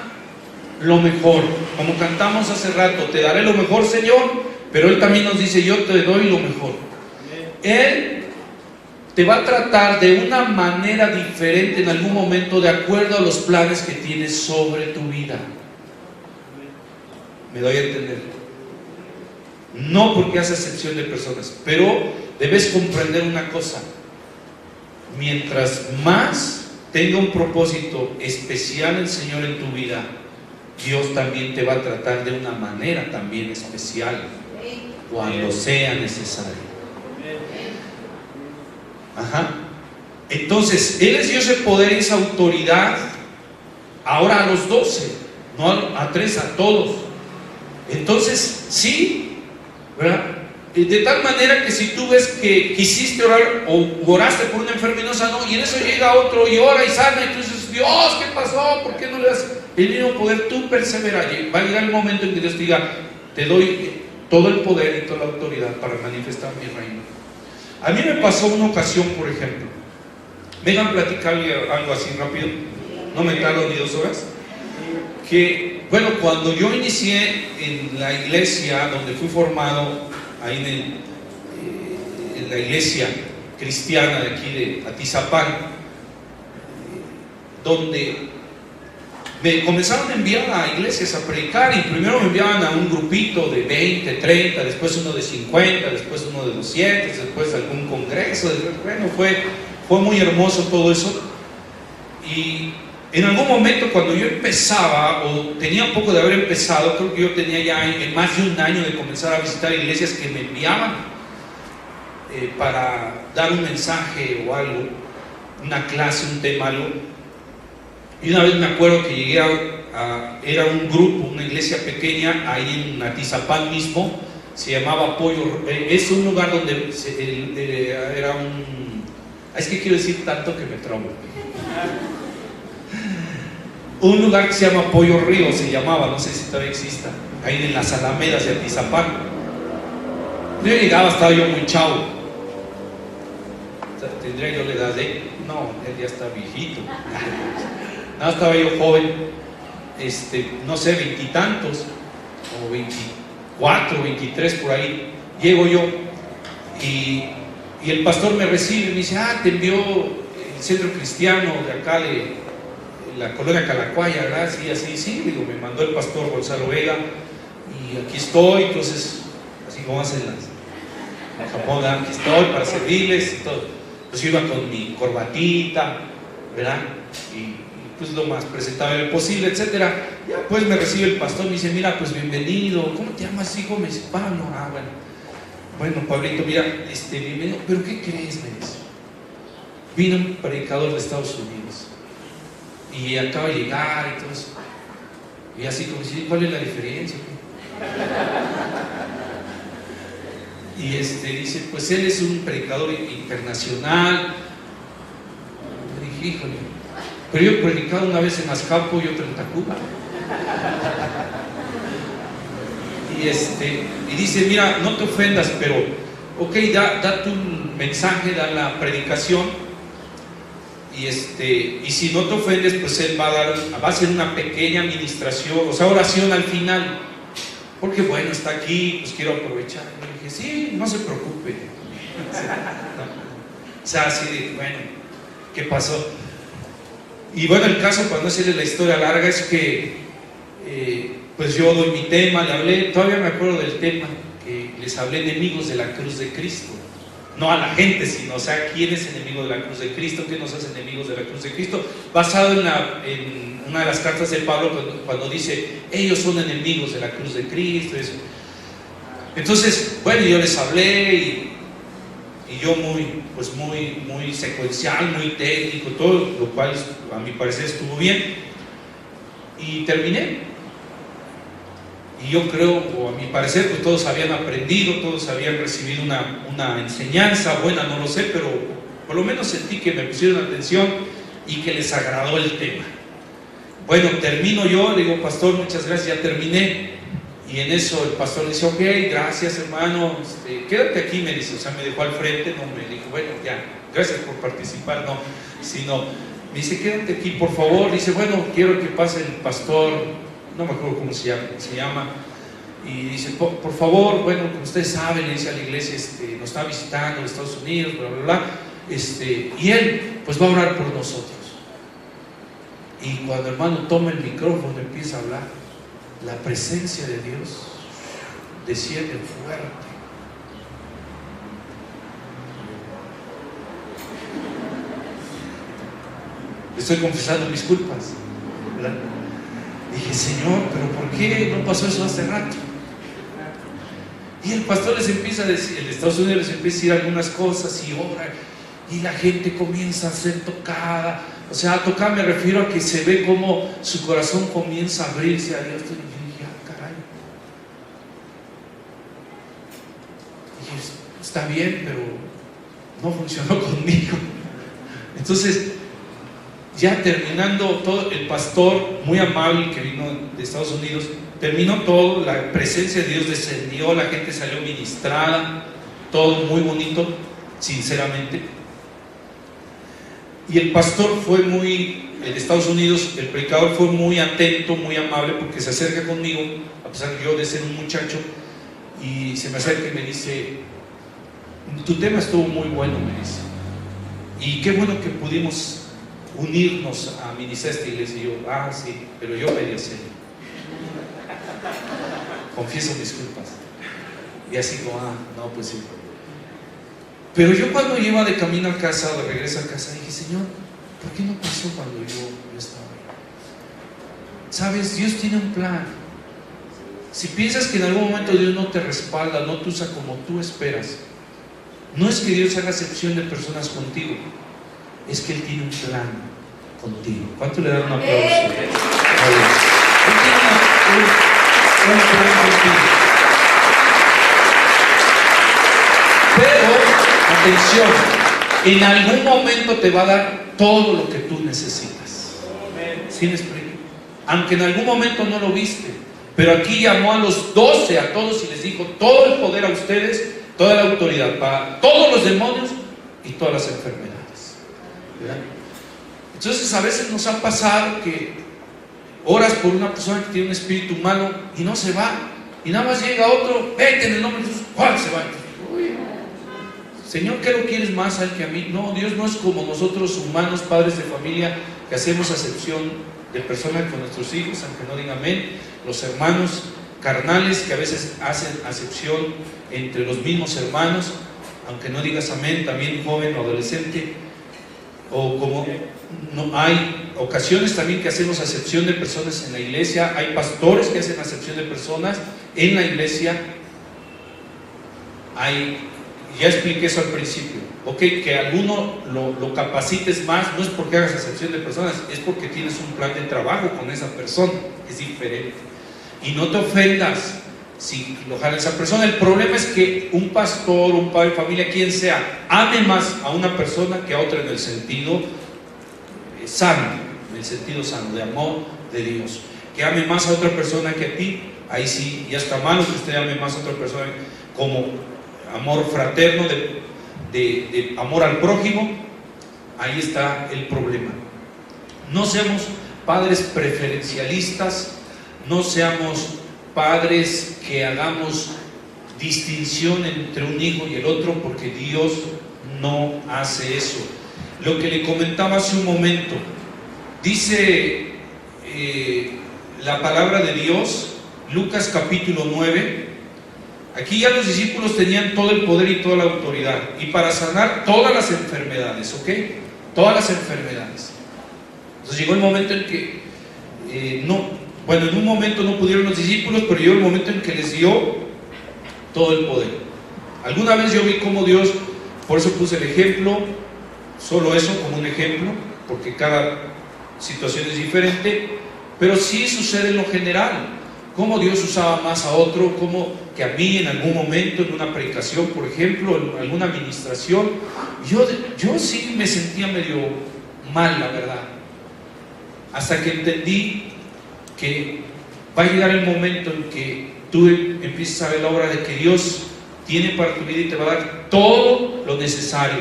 lo mejor. Como cantamos hace rato: te daré lo mejor, Señor. Pero Él también nos dice: yo te doy lo mejor. Él te va a tratar de una manera diferente en algún momento, de acuerdo a los planes que tienes sobre tu vida. ¿Me doy a entender? No porque hace excepción de personas, pero debes comprender una cosa: mientras más tenga un propósito especial el Señor en tu vida, Dios también te va a tratar de una manera también especial cuando sea necesario. Ajá. Entonces, Él les dio ese poder y esa autoridad ahora a los 12, no a 3, a todos. Entonces, sí, ¿verdad? De tal manera que si tú ves que quisiste orar o oraste por una enferma y no sanó, y en eso llega otro y ora y sana, y tú dices: Dios, ¿qué pasó? ¿Por qué no le das el mismo poder? Tú persevera. Va a llegar el momento en que Dios te diga: te doy todo el poder y toda la autoridad para manifestar mi reino. A mí me pasó una ocasión, por ejemplo, vengan a platicarle algo así rápido, no me tardo ni 2 horas. Que, bueno, cuando yo inicié en la iglesia donde fui formado, ahí en la iglesia cristiana de aquí de Atizapán, donde me comenzaron a enviar a iglesias a predicar, y primero me enviaban a un grupito de 20, 30, después uno de 50, después uno de 200, después algún congreso. Bueno, fue muy hermoso todo eso. Y en algún momento, cuando yo empezaba, o tenía poco de haber empezado, creo que yo tenía ya más de un año de comenzar a visitar iglesias que me enviaban para dar un mensaje o algo, una clase, un tema, algo. Y una vez me acuerdo que llegué era un grupo, una iglesia pequeña ahí en Atizapán mismo, se llamaba Pollo. Es un lugar donde era un... Es que quiero decir tanto que me traumo. Un lugar que se llama Pollo Río, se llamaba, no sé si todavía exista, ahí en las Alamedas de Atizapán. Yo llegaba, estaba yo muy chavo. ¿Tendría yo la edad de él? No, él ya está viejito. No, estaba yo joven, no sé, 20 y tantos, o 24, 23 por ahí. Llego yo y el pastor me recibe y me dice: te envió el centro cristiano de acá de la colonia Calacuaya, ¿verdad? Sí, así, sí. Digo, me mandó el pastor Gonzalo Vega y aquí estoy. Entonces, así como hacen en Japón, ¿verdad? Aquí estoy para servirles y todo. Pues yo iba con mi corbatita, ¿verdad? Y pues lo más presentable posible, etcétera. Ya pues me recibe el pastor, me dice: mira, pues bienvenido. ¿Cómo te llamas, hijo? Me dice: Pablo. Bueno, Pablito, mira, bienvenido. ¿Pero qué crees? Me dice: vino un predicador de Estados Unidos y acaba de llegar y todo eso. Y así como dice: ¿cuál es la diferencia? Y dice: pues él es un predicador internacional. Le dije: híjole, pero yo he predicado una vez en Azcapo y otra en Tacuba. y dice, mira, no te ofendas, pero ok, da tu mensaje, da la predicación, y si no te ofendes, pues él va a hacer una pequeña administración, o sea, oración al final, porque bueno, está aquí, pues quiero aprovechar. Y dije, sí, no se preocupe. O sea, así de, bueno, ¿qué pasó? Y bueno, el caso, para no hacerle la historia larga, es que pues yo doy mi tema, le hablé, todavía me acuerdo del tema, que les hablé, enemigos de la cruz de Cristo. No a la gente, sino, o sea, ¿quién es enemigo de la cruz de Cristo? ¿Qué nos hace enemigos de la cruz de Cristo? Basado en una de las cartas de Pablo, cuando dice, ellos son enemigos de la cruz de Cristo. Eso. Entonces, bueno, yo les hablé y yo muy secuencial, muy técnico, todo, lo cual a mi parecer estuvo bien. Y terminé. Y yo creo, o a mi parecer, pues todos habían aprendido, todos habían recibido una enseñanza buena, no lo sé, pero por lo menos sentí que me pusieron atención y que les agradó el tema. Bueno, termino yo, le digo, pastor, muchas gracias, ya terminé. Y en eso el pastor dice, ok, gracias hermano, quédate aquí, me dice, o sea, me dejó al frente, no me dijo, bueno, ya, gracias por participar, no, sino, me dice, quédate aquí, por favor. Dice, bueno, quiero que pase el pastor, no me acuerdo cómo se llama, y dice, por favor, bueno, como ustedes saben, le dice a la iglesia, nos está visitando en Estados Unidos, bla, bla, bla, y él, pues va a orar por nosotros. Y cuando el hermano toma el micrófono, empieza a hablar, la presencia de Dios desciende fuerte. Estoy confesando mis culpas, ¿verdad? Dije, Señor, pero ¿por qué no pasó eso hace rato? Y el pastor les empieza a decir, en Estados Unidos les empieza a decir algunas cosas y ora, y la gente comienza a ser tocada. O sea, a tocar me refiero a que se ve como su corazón comienza a abrirse a Dios. Y dije, ah, caray. Dije, está bien, pero no funcionó conmigo. Entonces, ya terminando todo, el pastor muy amable que vino de Estados Unidos, terminó todo, la presencia de Dios descendió, la gente salió ministrada, todo muy bonito, sinceramente. Y el pastor fue en Estados Unidos, el predicador fue muy atento, muy amable, porque se acerca conmigo, a pesar de yo de ser un muchacho, y se me acerca y me dice, tu tema estuvo muy bueno, me dice, y qué bueno que pudimos unirnos a ministrar esta iglesia. Y yo, sí, pero yo medio sé, confieso mis culpas. Y así como, no, pues sí. Pero yo cuando iba de camino a casa o de regreso a casa, dije, Señor, ¿por qué no pasó cuando yo estaba ahí? Sabes, Dios tiene un plan. Si piensas que en algún momento Dios no te respalda, no te usa como tú esperas, no es que Dios haga excepción de personas contigo, es que Él tiene un plan contigo. ¿Cuánto le dan un aplauso? Él tiene un plan contigo. Pero, atención, en algún momento te va a dar todo lo que tú necesitas. ¿Sí me explico? Aunque en algún momento no lo viste, pero aquí llamó a los 12, a todos, y les dijo, todo el poder a ustedes, toda la autoridad para todos los demonios y todas las enfermedades. ¿Verdad? Entonces a veces nos ha pasado que oras por una persona que tiene un espíritu malo y no se va, y nada más llega otro, vete en el nombre de Jesús, ¿cuál se va? Uy, Señor, ¿qué lo quieres más a Él que a mí? No, Dios no es como nosotros humanos, padres de familia, que hacemos acepción de personas con nuestros hijos, aunque no digan amén. Los hermanos carnales que a veces hacen acepción entre los mismos hermanos, aunque no digas amén, también joven o adolescente, o como no, hay ocasiones también que hacemos acepción de personas en la iglesia, hay pastores que hacen acepción de personas en la iglesia, ya expliqué eso al principio, que alguno lo capacites más, no es porque hagas acepción de personas, es porque tienes un plan de trabajo con esa persona, es diferente. Y no te ofendas si lo jala esa persona. El problema es que un pastor, un padre de familia, quien sea, ame más a una persona que a otra en el sentido sano, en el sentido sano, de amor de Dios. Que ame más a otra persona que a ti, ahí sí, ya está malo que usted llame más a otra persona como amor fraterno, de amor al prójimo. Ahí está el problema. No seamos padres preferencialistas, no seamos padres que hagamos distinción entre un hijo y el otro, porque Dios no hace eso. Lo que le comentaba hace un momento, dice la palabra de Dios, Lucas capítulo 9, aquí ya los discípulos tenían todo el poder y toda la autoridad, y para sanar todas las enfermedades, ¿ok? Todas las enfermedades. Entonces llegó el momento en que en un momento no pudieron los discípulos, pero llegó el momento en que les dio todo el poder. Alguna vez yo vi cómo Dios, por eso puse el ejemplo, solo eso como un ejemplo, porque cada situación es diferente, pero sí sucede en lo general, cómo Dios usaba más a otro, como que a mí en algún momento, en una predicación, por ejemplo, en alguna administración, yo sí me sentía medio mal, la verdad, hasta que entendí que va a llegar el momento en que tú empiezas a ver la obra de que Dios tiene para tu vida y te va a dar todo lo necesario.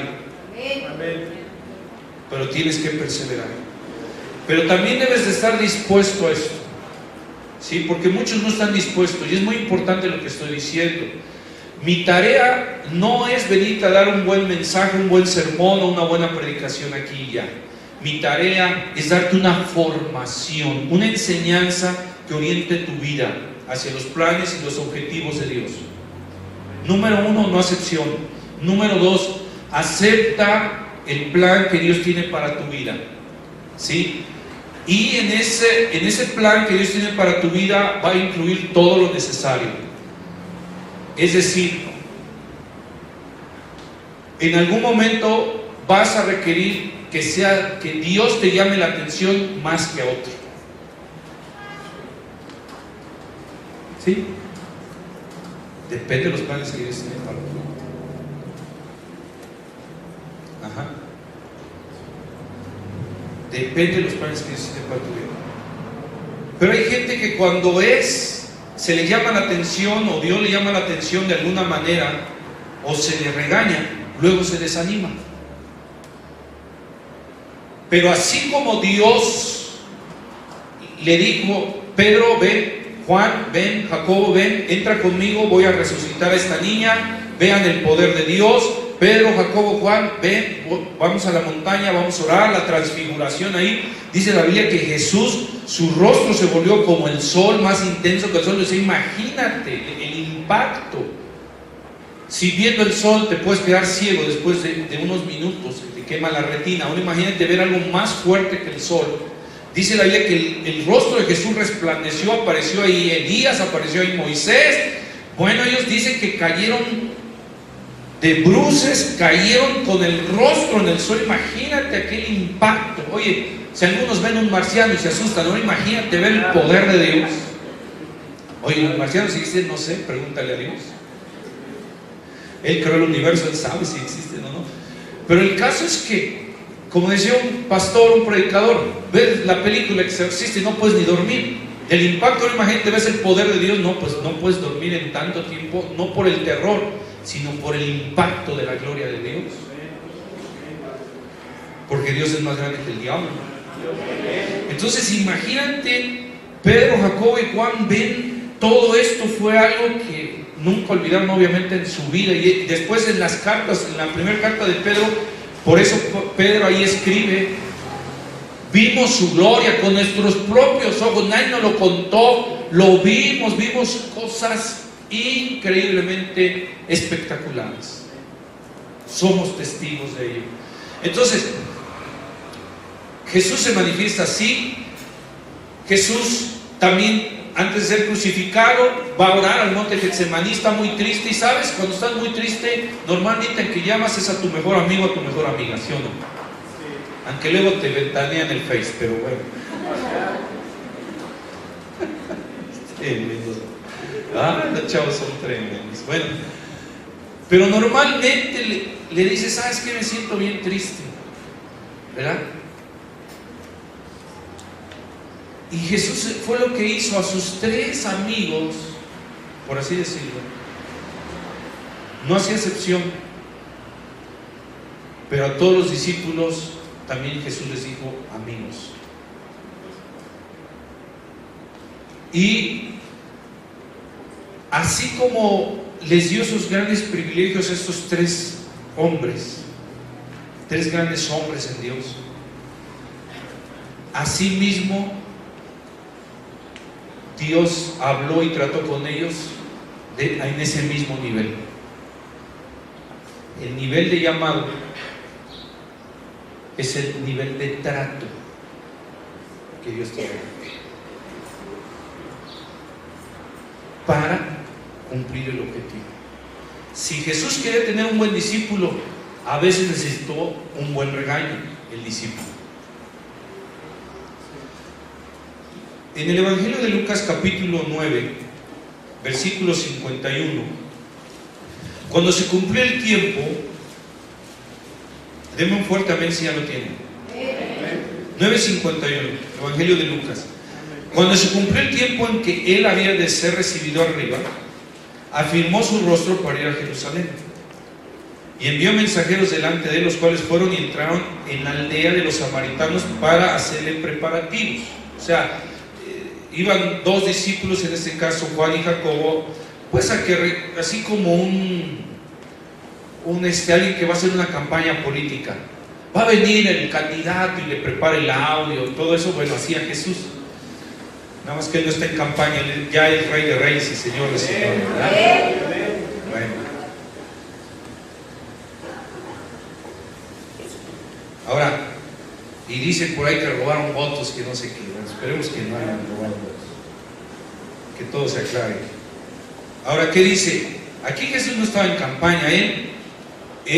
Amén. Pero tienes que perseverar. Pero también debes de estar dispuesto a esto, ¿sí? Porque muchos no están dispuestos, y es muy importante lo que estoy diciendo. Mi tarea no es venirte a dar un buen mensaje, un buen sermón o una buena predicación aquí y ya. Mi tarea es darte una formación, una enseñanza que oriente tu vida hacia los planes y los objetivos de Dios. Número 1, no acepción. Número 2, acepta el plan que Dios tiene para tu vida, ¿sí? Y en ese plan que Dios tiene para tu vida va a incluir todo lo necesario. Es decir, en algún momento vas a requerir que Dios te llame la atención más que a otro. ¿Sí? Depende de los planes que Dios tiene para tu vida. Ajá. Depende de los planes que Dios tiene para tu vida. Pero hay gente que cuando se le llama la atención, o Dios le llama la atención de alguna manera, o se le regaña, luego se desanima. Pero así como Dios le dijo: Pedro, ven, Juan, ven, Jacobo, ven, entra conmigo, voy a resucitar a esta niña, vean el poder de Dios. Pedro, Jacobo, Juan, ven, vamos a la montaña, vamos a orar, la transfiguración ahí. Dice la Biblia que Jesús, su rostro se volvió como el sol, más intenso que el sol. Entonces, imagínate el impacto. Si viendo el sol te puedes quedar ciego después de unos minutos, te quema la retina. Ahora imagínate ver algo más fuerte que el sol. Dice la Biblia que el rostro de Jesús resplandeció, apareció ahí Elías, apareció ahí Moisés. Bueno, ellos dicen que cayeron de bruces, cayeron con el rostro en el sol. Imagínate aquel impacto. Oye, si algunos ven un marciano y se asustan, ¿no? Imagínate ver el poder de Dios. Oye, los marcianos existen, no sé, pregúntale a Dios. Él creó el universo, Él sabe si existen o no. Pero el caso es que, como decía un pastor, un predicador, ves la película Exorcista y no puedes ni dormir. Del impacto, imagínate, ves el poder de Dios, no, pues no puedes dormir en tanto tiempo, no por el terror, sino por el impacto de la gloria de Dios. Porque Dios es más grande que el diablo. Entonces imagínate, Pedro, Jacobo y Juan ven todo esto. Fue algo que nunca olvidaron, obviamente, en su vida. Y después en las cartas, en la primera carta de Pedro, por eso Pedro ahí escribe: vimos su gloria con nuestros propios ojos, nadie nos lo contó, lo vimos cosas increíblemente espectaculares. Somos testigos de ello. Entonces, Jesús se manifiesta así. Jesús también, antes de ser crucificado, va a orar al monte Getsemaní, está muy triste. Y sabes, cuando estás muy triste, normalmente el que llamas es a tu mejor amigo, a tu mejor amiga, ¿sí o no? Sí. Aunque luego te ventanean el Face, pero bueno. Los chavos son tremendos. Bueno, pero normalmente le dices: ¿sabes qué? Me siento bien triste, ¿verdad? Y Jesús fue lo que hizo a sus 3 amigos, por así decirlo. No hacía excepción, pero a todos los discípulos también Jesús les dijo amigos. Y así como les dio esos grandes privilegios a estos 3 hombres, 3 grandes hombres en Dios, así mismo Dios habló y trató con ellos en ese mismo nivel. El nivel de llamado es el nivel de trato que Dios tiene para cumplir el objetivo. Si Jesús quería tener un buen discípulo, a veces necesitó un buen regaño el discípulo. En el Evangelio de Lucas capítulo 9, versículo 51, cuando se cumplió el tiempo, denme un fuerte amén si ya lo tienen. 9:51, Evangelio de Lucas. Cuando se cumplió el tiempo en que él había de ser recibido arriba, afirmó su rostro para ir a Jerusalén y envió mensajeros delante de él, los cuales fueron y entraron en la aldea de los samaritanos para hacerle preparativos. O sea, iban 2 discípulos, en este caso Juan y Jacobo, pues así como alguien que va a hacer una campaña política. Va a venir el candidato y le prepara el audio, todo eso. Bueno, hacía Jesús. Nada más que él no está en campaña, él ya es Rey de Reyes y Señor de Señores, ¿verdad? Bueno. Ahora, y dicen por ahí que robaron votos, que no sé qué. Bueno, esperemos que no hayan robado votos, que todo se aclare. Ahora, ¿qué dice? Aquí Jesús no estaba en campaña, él ya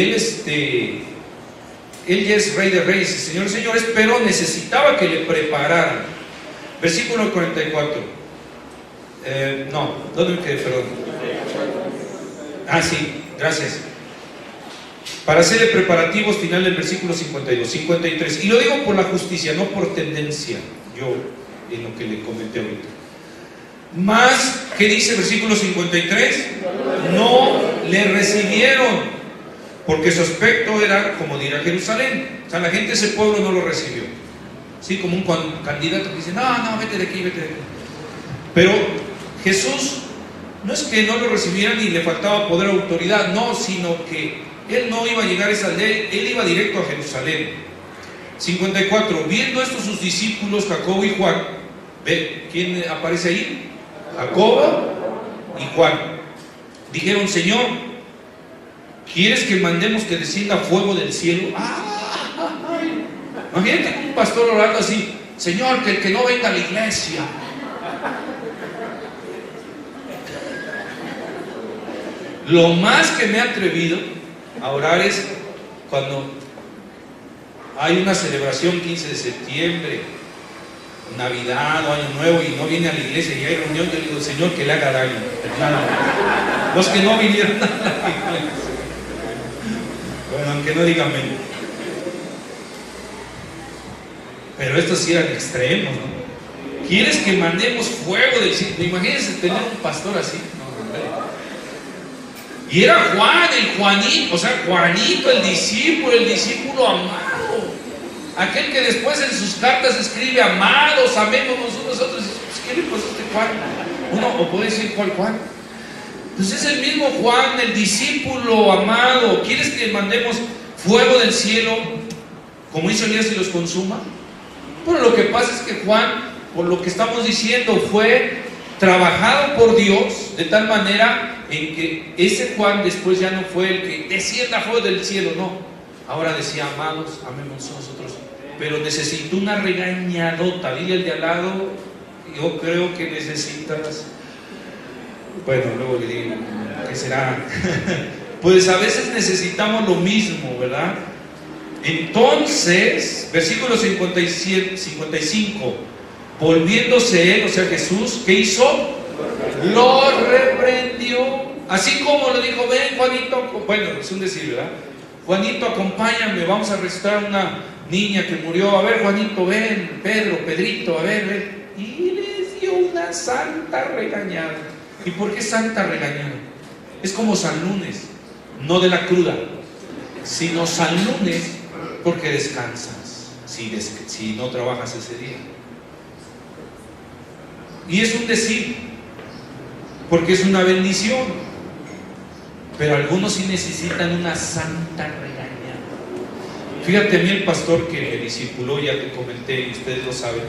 es Rey de Reyes y Señor de Señores, pero necesitaba que le prepararan. Versículo 44. ¿Dónde me quedé? Perdón. Sí, gracias. Para hacerle preparativos, final del versículo 52, 53. Y lo digo por la justicia, no por tendencia, yo en lo que le comenté ahorita. Más, ¿qué dice el versículo 53? No le recibieron, porque su aspecto era como de ir a Jerusalén. O sea, la gente de ese pueblo no lo recibió. Sí, como un candidato que dice, no, vete de aquí, vete de aquí. Pero Jesús no es que no lo recibieran y le faltaba poder o autoridad, no, sino que él no iba a llegar a esa aldea, él iba directo a Jerusalén. 54. Viendo esto sus discípulos Jacobo y Juan, ¿ve quién aparece ahí? Jacobo y Juan. Dijeron, Señor, ¿quieres que mandemos que descienda fuego del cielo? Imagínate un pastor orando así, Señor, que el que no venga a la iglesia. Lo más que me he atrevido a orar es cuando hay una celebración 15 de septiembre, Navidad o Año Nuevo y no viene a la iglesia y hay reunión, yo digo, Señor, que le haga daño. Los que no vinieron a la iglesia. Bueno, aunque no digan menos. Pero estos sí eran extremos, ¿no? ¿Quieres que mandemos fuego del cielo? Imagínense tener un pastor así. Y era Juan, el Juanito, o sea, Juanito, el discípulo amado. Aquel que después en sus cartas escribe, amados, amémonos unos a otros. Pues, ¿qué le pasó a este Juan? O puede decir, ¿cuál Juan? Pues es el mismo Juan, el discípulo amado. ¿Quieres que mandemos fuego del cielo, como hizo Elías, y los consuma? Bueno, lo que pasa es que Juan, por lo que estamos diciendo, fue trabajado por Dios de tal manera en que ese Juan después ya no fue el que descienda fuego del cielo, no. Ahora decía, amados, amemos nosotros. Pero necesitó una regañadota. Dile al de al lado, yo creo que necesitas. Bueno, luego le digo, ¿qué será? Pues a veces necesitamos lo mismo, ¿verdad? Entonces, versículo 55, volviéndose él, o sea Jesús, ¿qué hizo? Lo reprendió, así como le dijo, ven Juanito, bueno, es un decir, ¿verdad? Juanito, acompáñame, vamos a resucitar a una niña que murió, a ver Juanito, ven, Pedrito, a ver, ven. y les dio una santa regañada. ¿Y por qué santa regañada? Es como San Lunes, no de la cruda, sino San Lunes porque descansas, si no trabajas ese día. Y es un decir, porque es una bendición, pero algunos sí necesitan una santa regañada. Fíjate, a mí el pastor que me discipuló, ya te comenté y ustedes lo saben,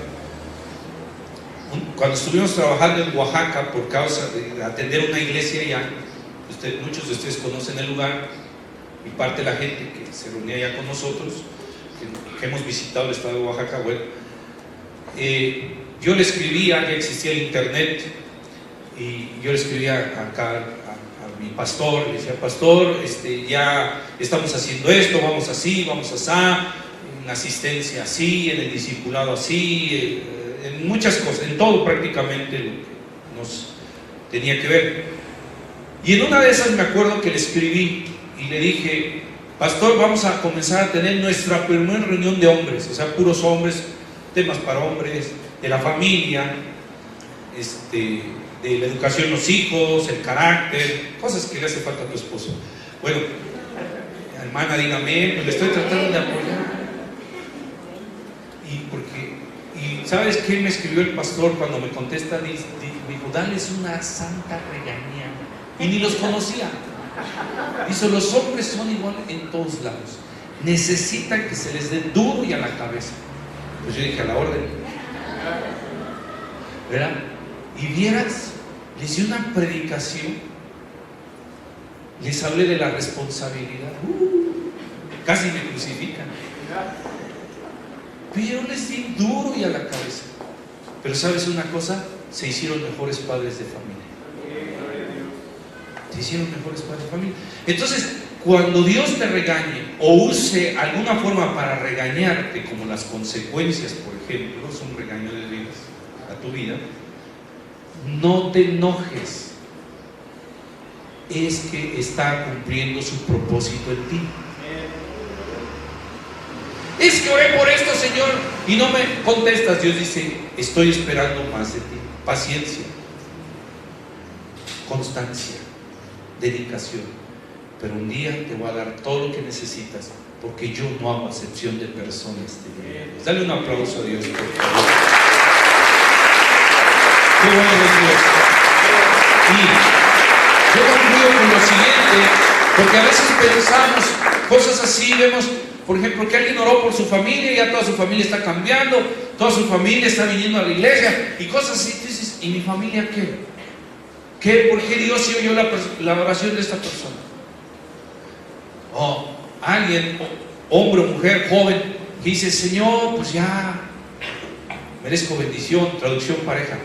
cuando estuvimos trabajando en Oaxaca por causa de atender una iglesia allá, muchos de ustedes conocen el lugar, y parte de la gente que se reunía allá con nosotros, que hemos visitado el estado de Oaxaca, bueno, yo le escribía, ya existía el internet, y yo le escribía acá a mi pastor, le decía: pastor, ya estamos haciendo esto, vamos así, vamos asá, en asistencia así, en el discipulado así, en muchas cosas, en todo prácticamente lo que nos tenía que ver. Y en una de esas me acuerdo que le escribí y le dije: pastor, vamos a comenzar a tener nuestra primera reunión de hombres, o sea, puros hombres, temas para hombres, de la familia, de la educación de los hijos, el carácter, cosas que le hace falta a tu esposo. Bueno, hermana, dígame, pues le estoy tratando de apoyar. Y ¿sabes qué me escribió el pastor cuando me contesta? Me dijo: dales una santa regañada. Y ni los conocía. Dice: los hombres son igual en todos lados, necesitan que se les dé duro y a la cabeza. Pues yo dije: a la orden, ¿verdad? Y vieras, les di una predicación, les hablé de la responsabilidad, casi me crucifican, pero les di duro y a la cabeza. Pero ¿sabes una cosa? Se hicieron mejores padres de familia. Se hicieron mejores padres de familia. Entonces, cuando Dios te regañe o use alguna forma para regañarte, como las consecuencias, por ejemplo, es un regaño de Dios a tu vida, no te enojes. Es que está cumpliendo su propósito en ti. Es que oré por esto, Señor, y no me contestas. Dios dice: estoy esperando más de ti. Paciencia, constancia, dedicación. Pero un día te voy a dar todo lo que necesitas, porque yo no hago acepción de personas. Dale un aplauso a Dios, por favor. Qué bueno es Dios. Y yo concluyo con lo siguiente, porque a veces pensamos cosas así, vemos, por ejemplo, que alguien oró por su familia y ya toda su familia está cambiando, toda su familia está viniendo a la iglesia y cosas así. Tú dices: ¿y mi familia qué? ¿Por qué Dios sí oyó la oración de esta persona? O alguien, hombre o mujer, joven, que dice: Señor, pues ya merezco bendición, traducción pareja,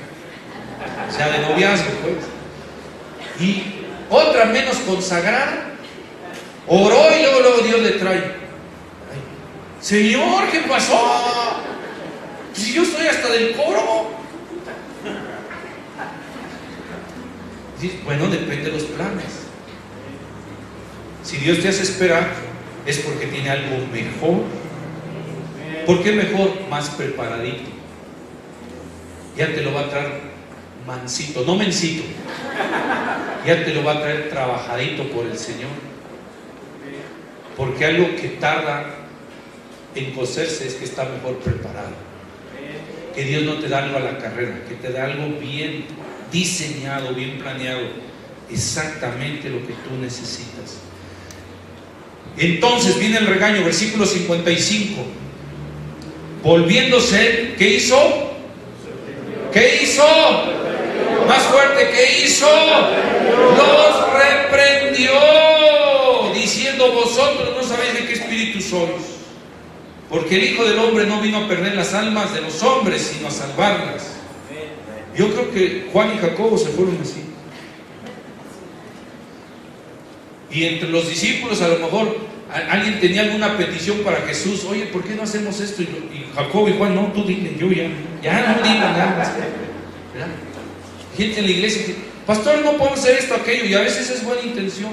o sea, de noviazgo, pues. Y otra menos consagrada oró y luego Dios le trae: Señor, ¿qué pasó? Si yo estoy hasta del coro. Bueno, depende de los planes. Si Dios te hace esperar, es porque tiene algo mejor. ¿Por qué mejor? Más preparadito. Ya te lo va a traer mansito, no mencito. Ya te lo va a traer trabajadito por el Señor. Porque algo que tarda en cocerse es que está mejor preparado. Que Dios no te da algo a la carrera, que te da algo bien diseñado, bien planeado, exactamente lo que tú necesitas. Entonces viene el regaño, versículo 55. Volviéndose, ¿qué hizo? ¿Qué hizo? Más fuerte, ¿qué hizo? Los reprendió, diciendo: vosotros no sabéis de qué espíritu sois, porque el Hijo del Hombre no vino a perder las almas de los hombres, sino a salvarlas. Yo creo que Juan y Jacobo se fueron así. Y entre los discípulos, a lo mejor alguien tenía alguna petición para Jesús: oye, ¿por qué no hacemos esto? Y Jacobo y Juan: no, tú dile, yo ya no digan nada. Gente en la iglesia que: pastor, no podemos hacer esto, aquello, y a veces es buena intención.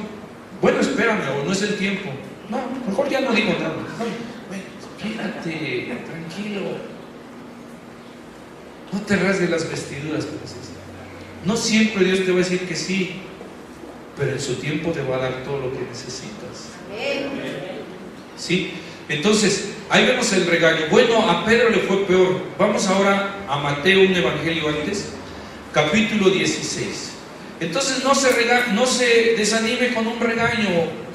Bueno, espérame, o no es el tiempo. No, mejor ya no digo nada. No, bueno, espérate, tranquilo. No te rasgues las vestiduras, princesa. No siempre Dios te va a decir que sí, pero en su tiempo te va a dar todo lo que necesitas. ¿Sí? Entonces, ahí vemos el regaño. Bueno, a Pedro le fue peor. Vamos ahora a Mateo, un evangelio antes, capítulo 16. Entonces no se desanime con un regaño.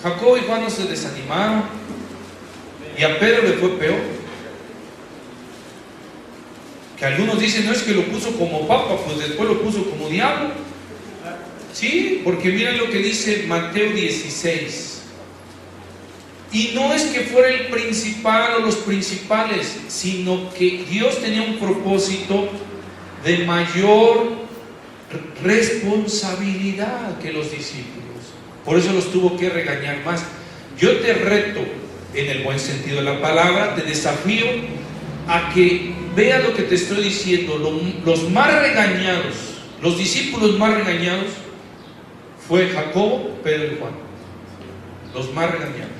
Jacobo y Juan no se desanimaron, y a Pedro le fue peor. Que algunos dicen, no es que lo puso como papa, pues después lo puso como diablo. Sí, porque miren lo que dice Mateo 16. Y no es que fuera el principal o los principales, sino que Dios tenía un propósito de mayor responsabilidad que los discípulos. Por eso los tuvo que regañar más. Yo te reto, en el buen sentido de la palabra, te desafío a que veas lo que te estoy diciendo. Los más regañados, los discípulos más regañados, fue Jacobo, Pedro y Juan. Los más regañados.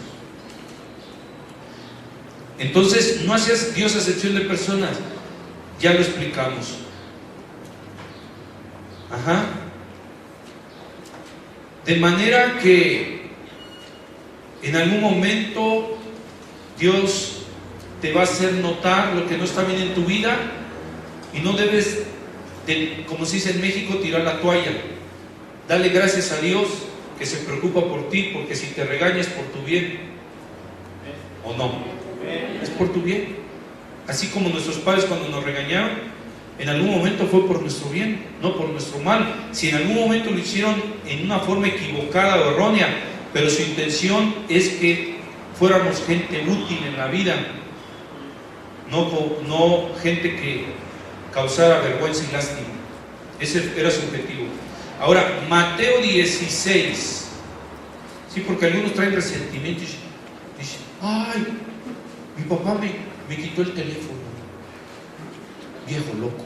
Entonces, no hacía Dios acepción de personas. Ya lo explicamos. Ajá. De manera que en algún momento Dios te va a hacer notar lo que no está bien en tu vida, y no debes de, como se dice en México, tirar la toalla. Dale gracias a Dios que se preocupa por ti, porque si te regaña es por tu bien, ¿o no? Es por tu bien. Así como nuestros padres cuando nos regañaron, en algún momento fue por nuestro bien, no por nuestro mal. Si en algún momento lo hicieron en una forma equivocada o errónea, pero su intención es que fuéramos gente útil en la vida, no gente que causara vergüenza y lástima. Ese era su objetivo. Ahora, Mateo 16. Sí, porque algunos traen resentimiento y dicen, ay, mi papá me quitó el teléfono, viejo loco.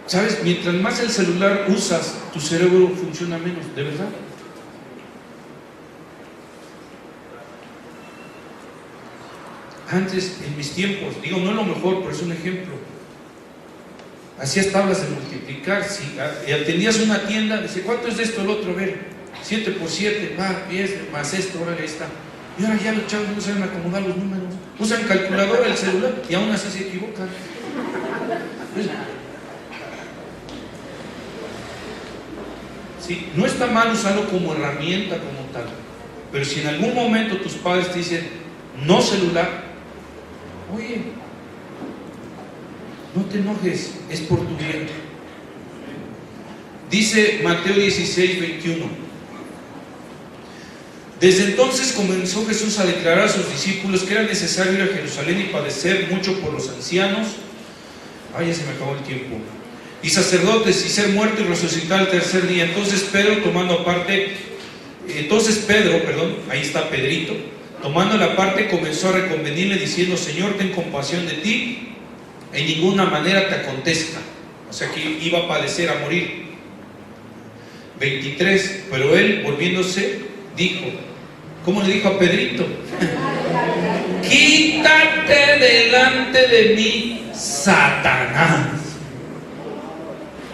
¿Sabes? Mientras más el celular usas, tu cerebro funciona menos, ¿de verdad? Antes, en mis tiempos, digo, no es lo mejor, pero es un ejemplo. Hacías tablas de multiplicar. Si atendías una tienda, decía, ¿cuánto es de esto el otro? A ver, 7 por 7, va, 10 más esto, ahora ahí está. Y ahora ya los chavos no saben acomodar los números. Usan calculadora el celular y aún así se equivocan. Sí, no está mal usarlo como herramienta, como tal. Pero si en algún momento tus padres te dicen, no celular, oye, no te enojes, es por tu bien. Dice Mateo 16, 21. Desde entonces comenzó Jesús a declarar a sus discípulos que era necesario ir a Jerusalén y padecer mucho por los ancianos. Ay, ya se me acabó el tiempo. Y sacerdotes, y ser muerto y resucitar al tercer día. Entonces Pedro, ahí está Pedrito, tomando la parte, comenzó a reconvenirle diciendo, Señor, ten compasión de ti, en ninguna manera te acontezca. O sea que iba a padecer, a morir. 23. Pero él, volviéndose, dijo, ¿cómo le dijo a Pedrito? Quítate delante de mí, Satanás.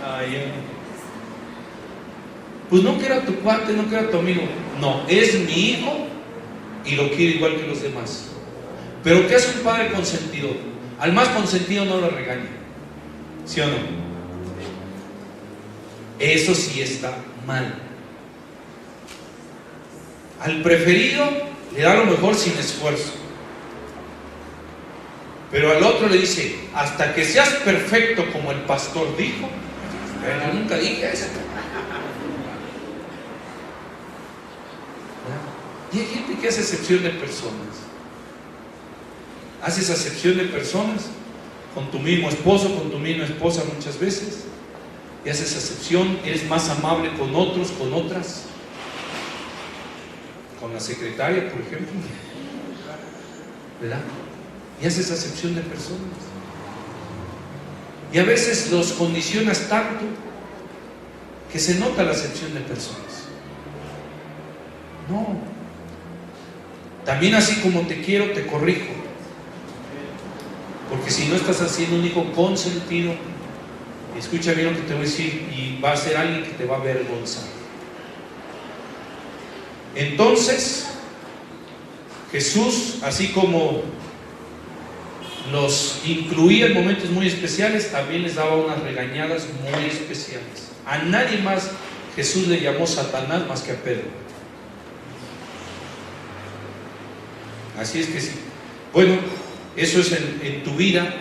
Ay, pues no que era tu cuate, no que era tu amigo. No, es mi hijo y lo quiero igual que los demás. Pero ¿qué hace un padre consentido? Al más consentido no lo regaña, ¿sí o no? Eso sí está mal. Al preferido le da lo mejor sin esfuerzo, pero al otro le dice, hasta que seas perfecto como el pastor dijo. Pero yo nunca dije eso. Y hay gente que hace acepción de personas. Haces acepción de personas con tu mismo esposo, con tu misma esposa muchas veces, y haces acepción, eres más amable con otros, con otras, con la secretaria, por ejemplo, ¿verdad? Y haces acepción de personas, y a veces los condicionas tanto que se nota la acepción de personas. No, también así como te quiero, te corrijo. Porque si no estás haciendo un hijo consentido, escucha bien lo que te voy a decir, y va a ser alguien que te va a avergonzar. Entonces, Jesús, así como los incluía en momentos muy especiales, también les daba unas regañadas muy especiales. A nadie más Jesús le llamó Satanás más que a Pedro. Así es que sí. Bueno, eso es en tu vida.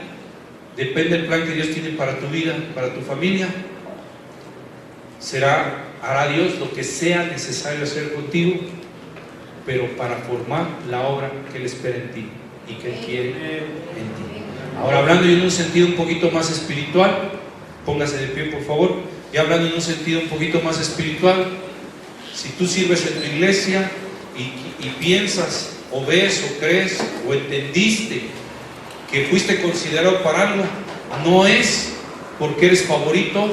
Depende del plan que Dios tiene para tu vida, para tu familia. Hará Dios lo que sea necesario hacer contigo, pero para formar la obra que Él espera en ti y que Él quiere en ti. Ahora, hablando en un sentido un poquito más espiritual, póngase de pie por favor, y hablando en un sentido un poquito más espiritual, si tú sirves en tu iglesia y piensas o ves o crees o entendiste que fuiste considerado para algo, no es porque eres favorito,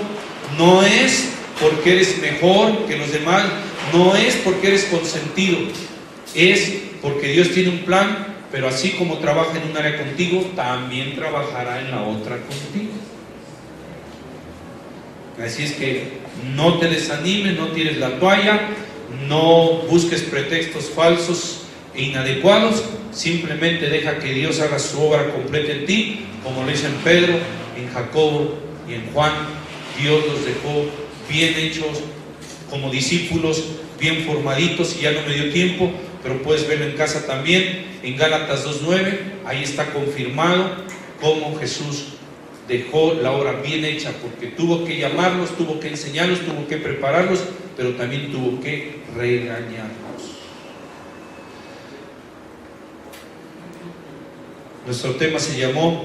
no es porque eres mejor que los demás, no es porque eres consentido, es porque Dios tiene un plan, pero así como trabaja en un área contigo, también trabajará en la otra contigo. Así es que no te desanimes, no tires la toalla, no busques pretextos falsos e inadecuados, simplemente deja que Dios haga su obra completa en ti, como lo hizo en Pedro, en Jacobo y en Juan. Dios los dejó bien hechos como discípulos, bien formaditos, y ya no me dio tiempo, pero puedes verlo en casa también, en Gálatas 2:9, ahí está confirmado cómo Jesús dejó la obra bien hecha, porque tuvo que llamarlos, tuvo que enseñarlos, tuvo que prepararlos, pero también tuvo que regañarlos. Nuestro tema se llamó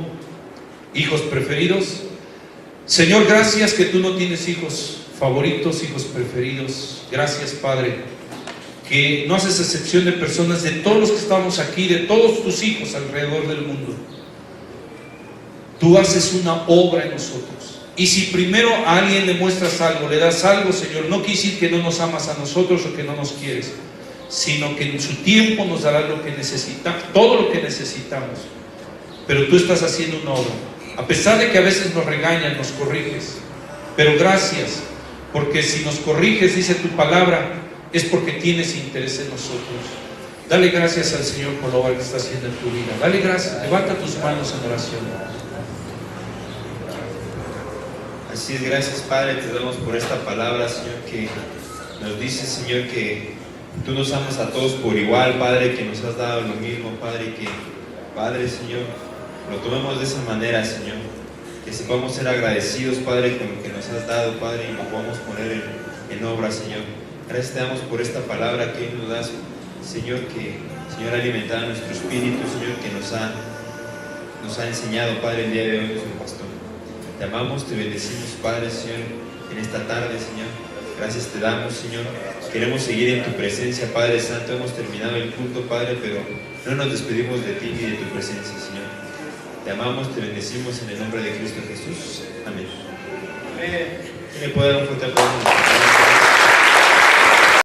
hijos preferidos. Señor, gracias que tú no tienes hijos favoritos, hijos preferidos. Gracias, Padre, que no haces excepción de personas, de todos los que estamos aquí, de todos tus hijos alrededor del mundo. Tú haces una obra en nosotros. Y si primero a alguien le muestras algo, le das algo, Señor, no quiere decir que no nos amas a nosotros o que no nos quieres, sino que en su tiempo nos darás lo que necesitamos, todo lo que necesitamos. Pero tú estás haciendo una obra, a pesar de que a veces nos regañas, nos corriges, pero gracias, porque si nos corriges, dice tu palabra, es porque tienes interés en nosotros. Dale gracias al Señor por la obra que está haciendo en tu vida. Dale gracias, levanta tus manos en oración. Así es, gracias Padre, te damos por esta palabra, Señor, que nos dice, Señor, que tú nos amas a todos por igual, Padre, que nos has dado lo mismo, Padre, que, Padre, Señor, lo tomemos de esa manera, Señor, que sepamos ser agradecidos, Padre, con lo que nos has dado, Padre, y lo podamos poner en obra, Señor. Gracias te damos por esta palabra que nos das, Señor, que, Señor, ha alimentado nuestro espíritu, Señor, que nos ha enseñado, Padre, el día de hoy nuestro pastor. Te amamos, te bendecimos, Padre, Señor, en esta tarde, Señor. Gracias te damos, Señor. Queremos seguir en tu presencia, Padre Santo. Hemos terminado el culto, Padre, pero no nos despedimos de ti ni de tu presencia, Señor. Te amamos, te bendecimos en el nombre de Cristo Jesús. Amén. ¿Quién le puede dar un fuerte aplauso?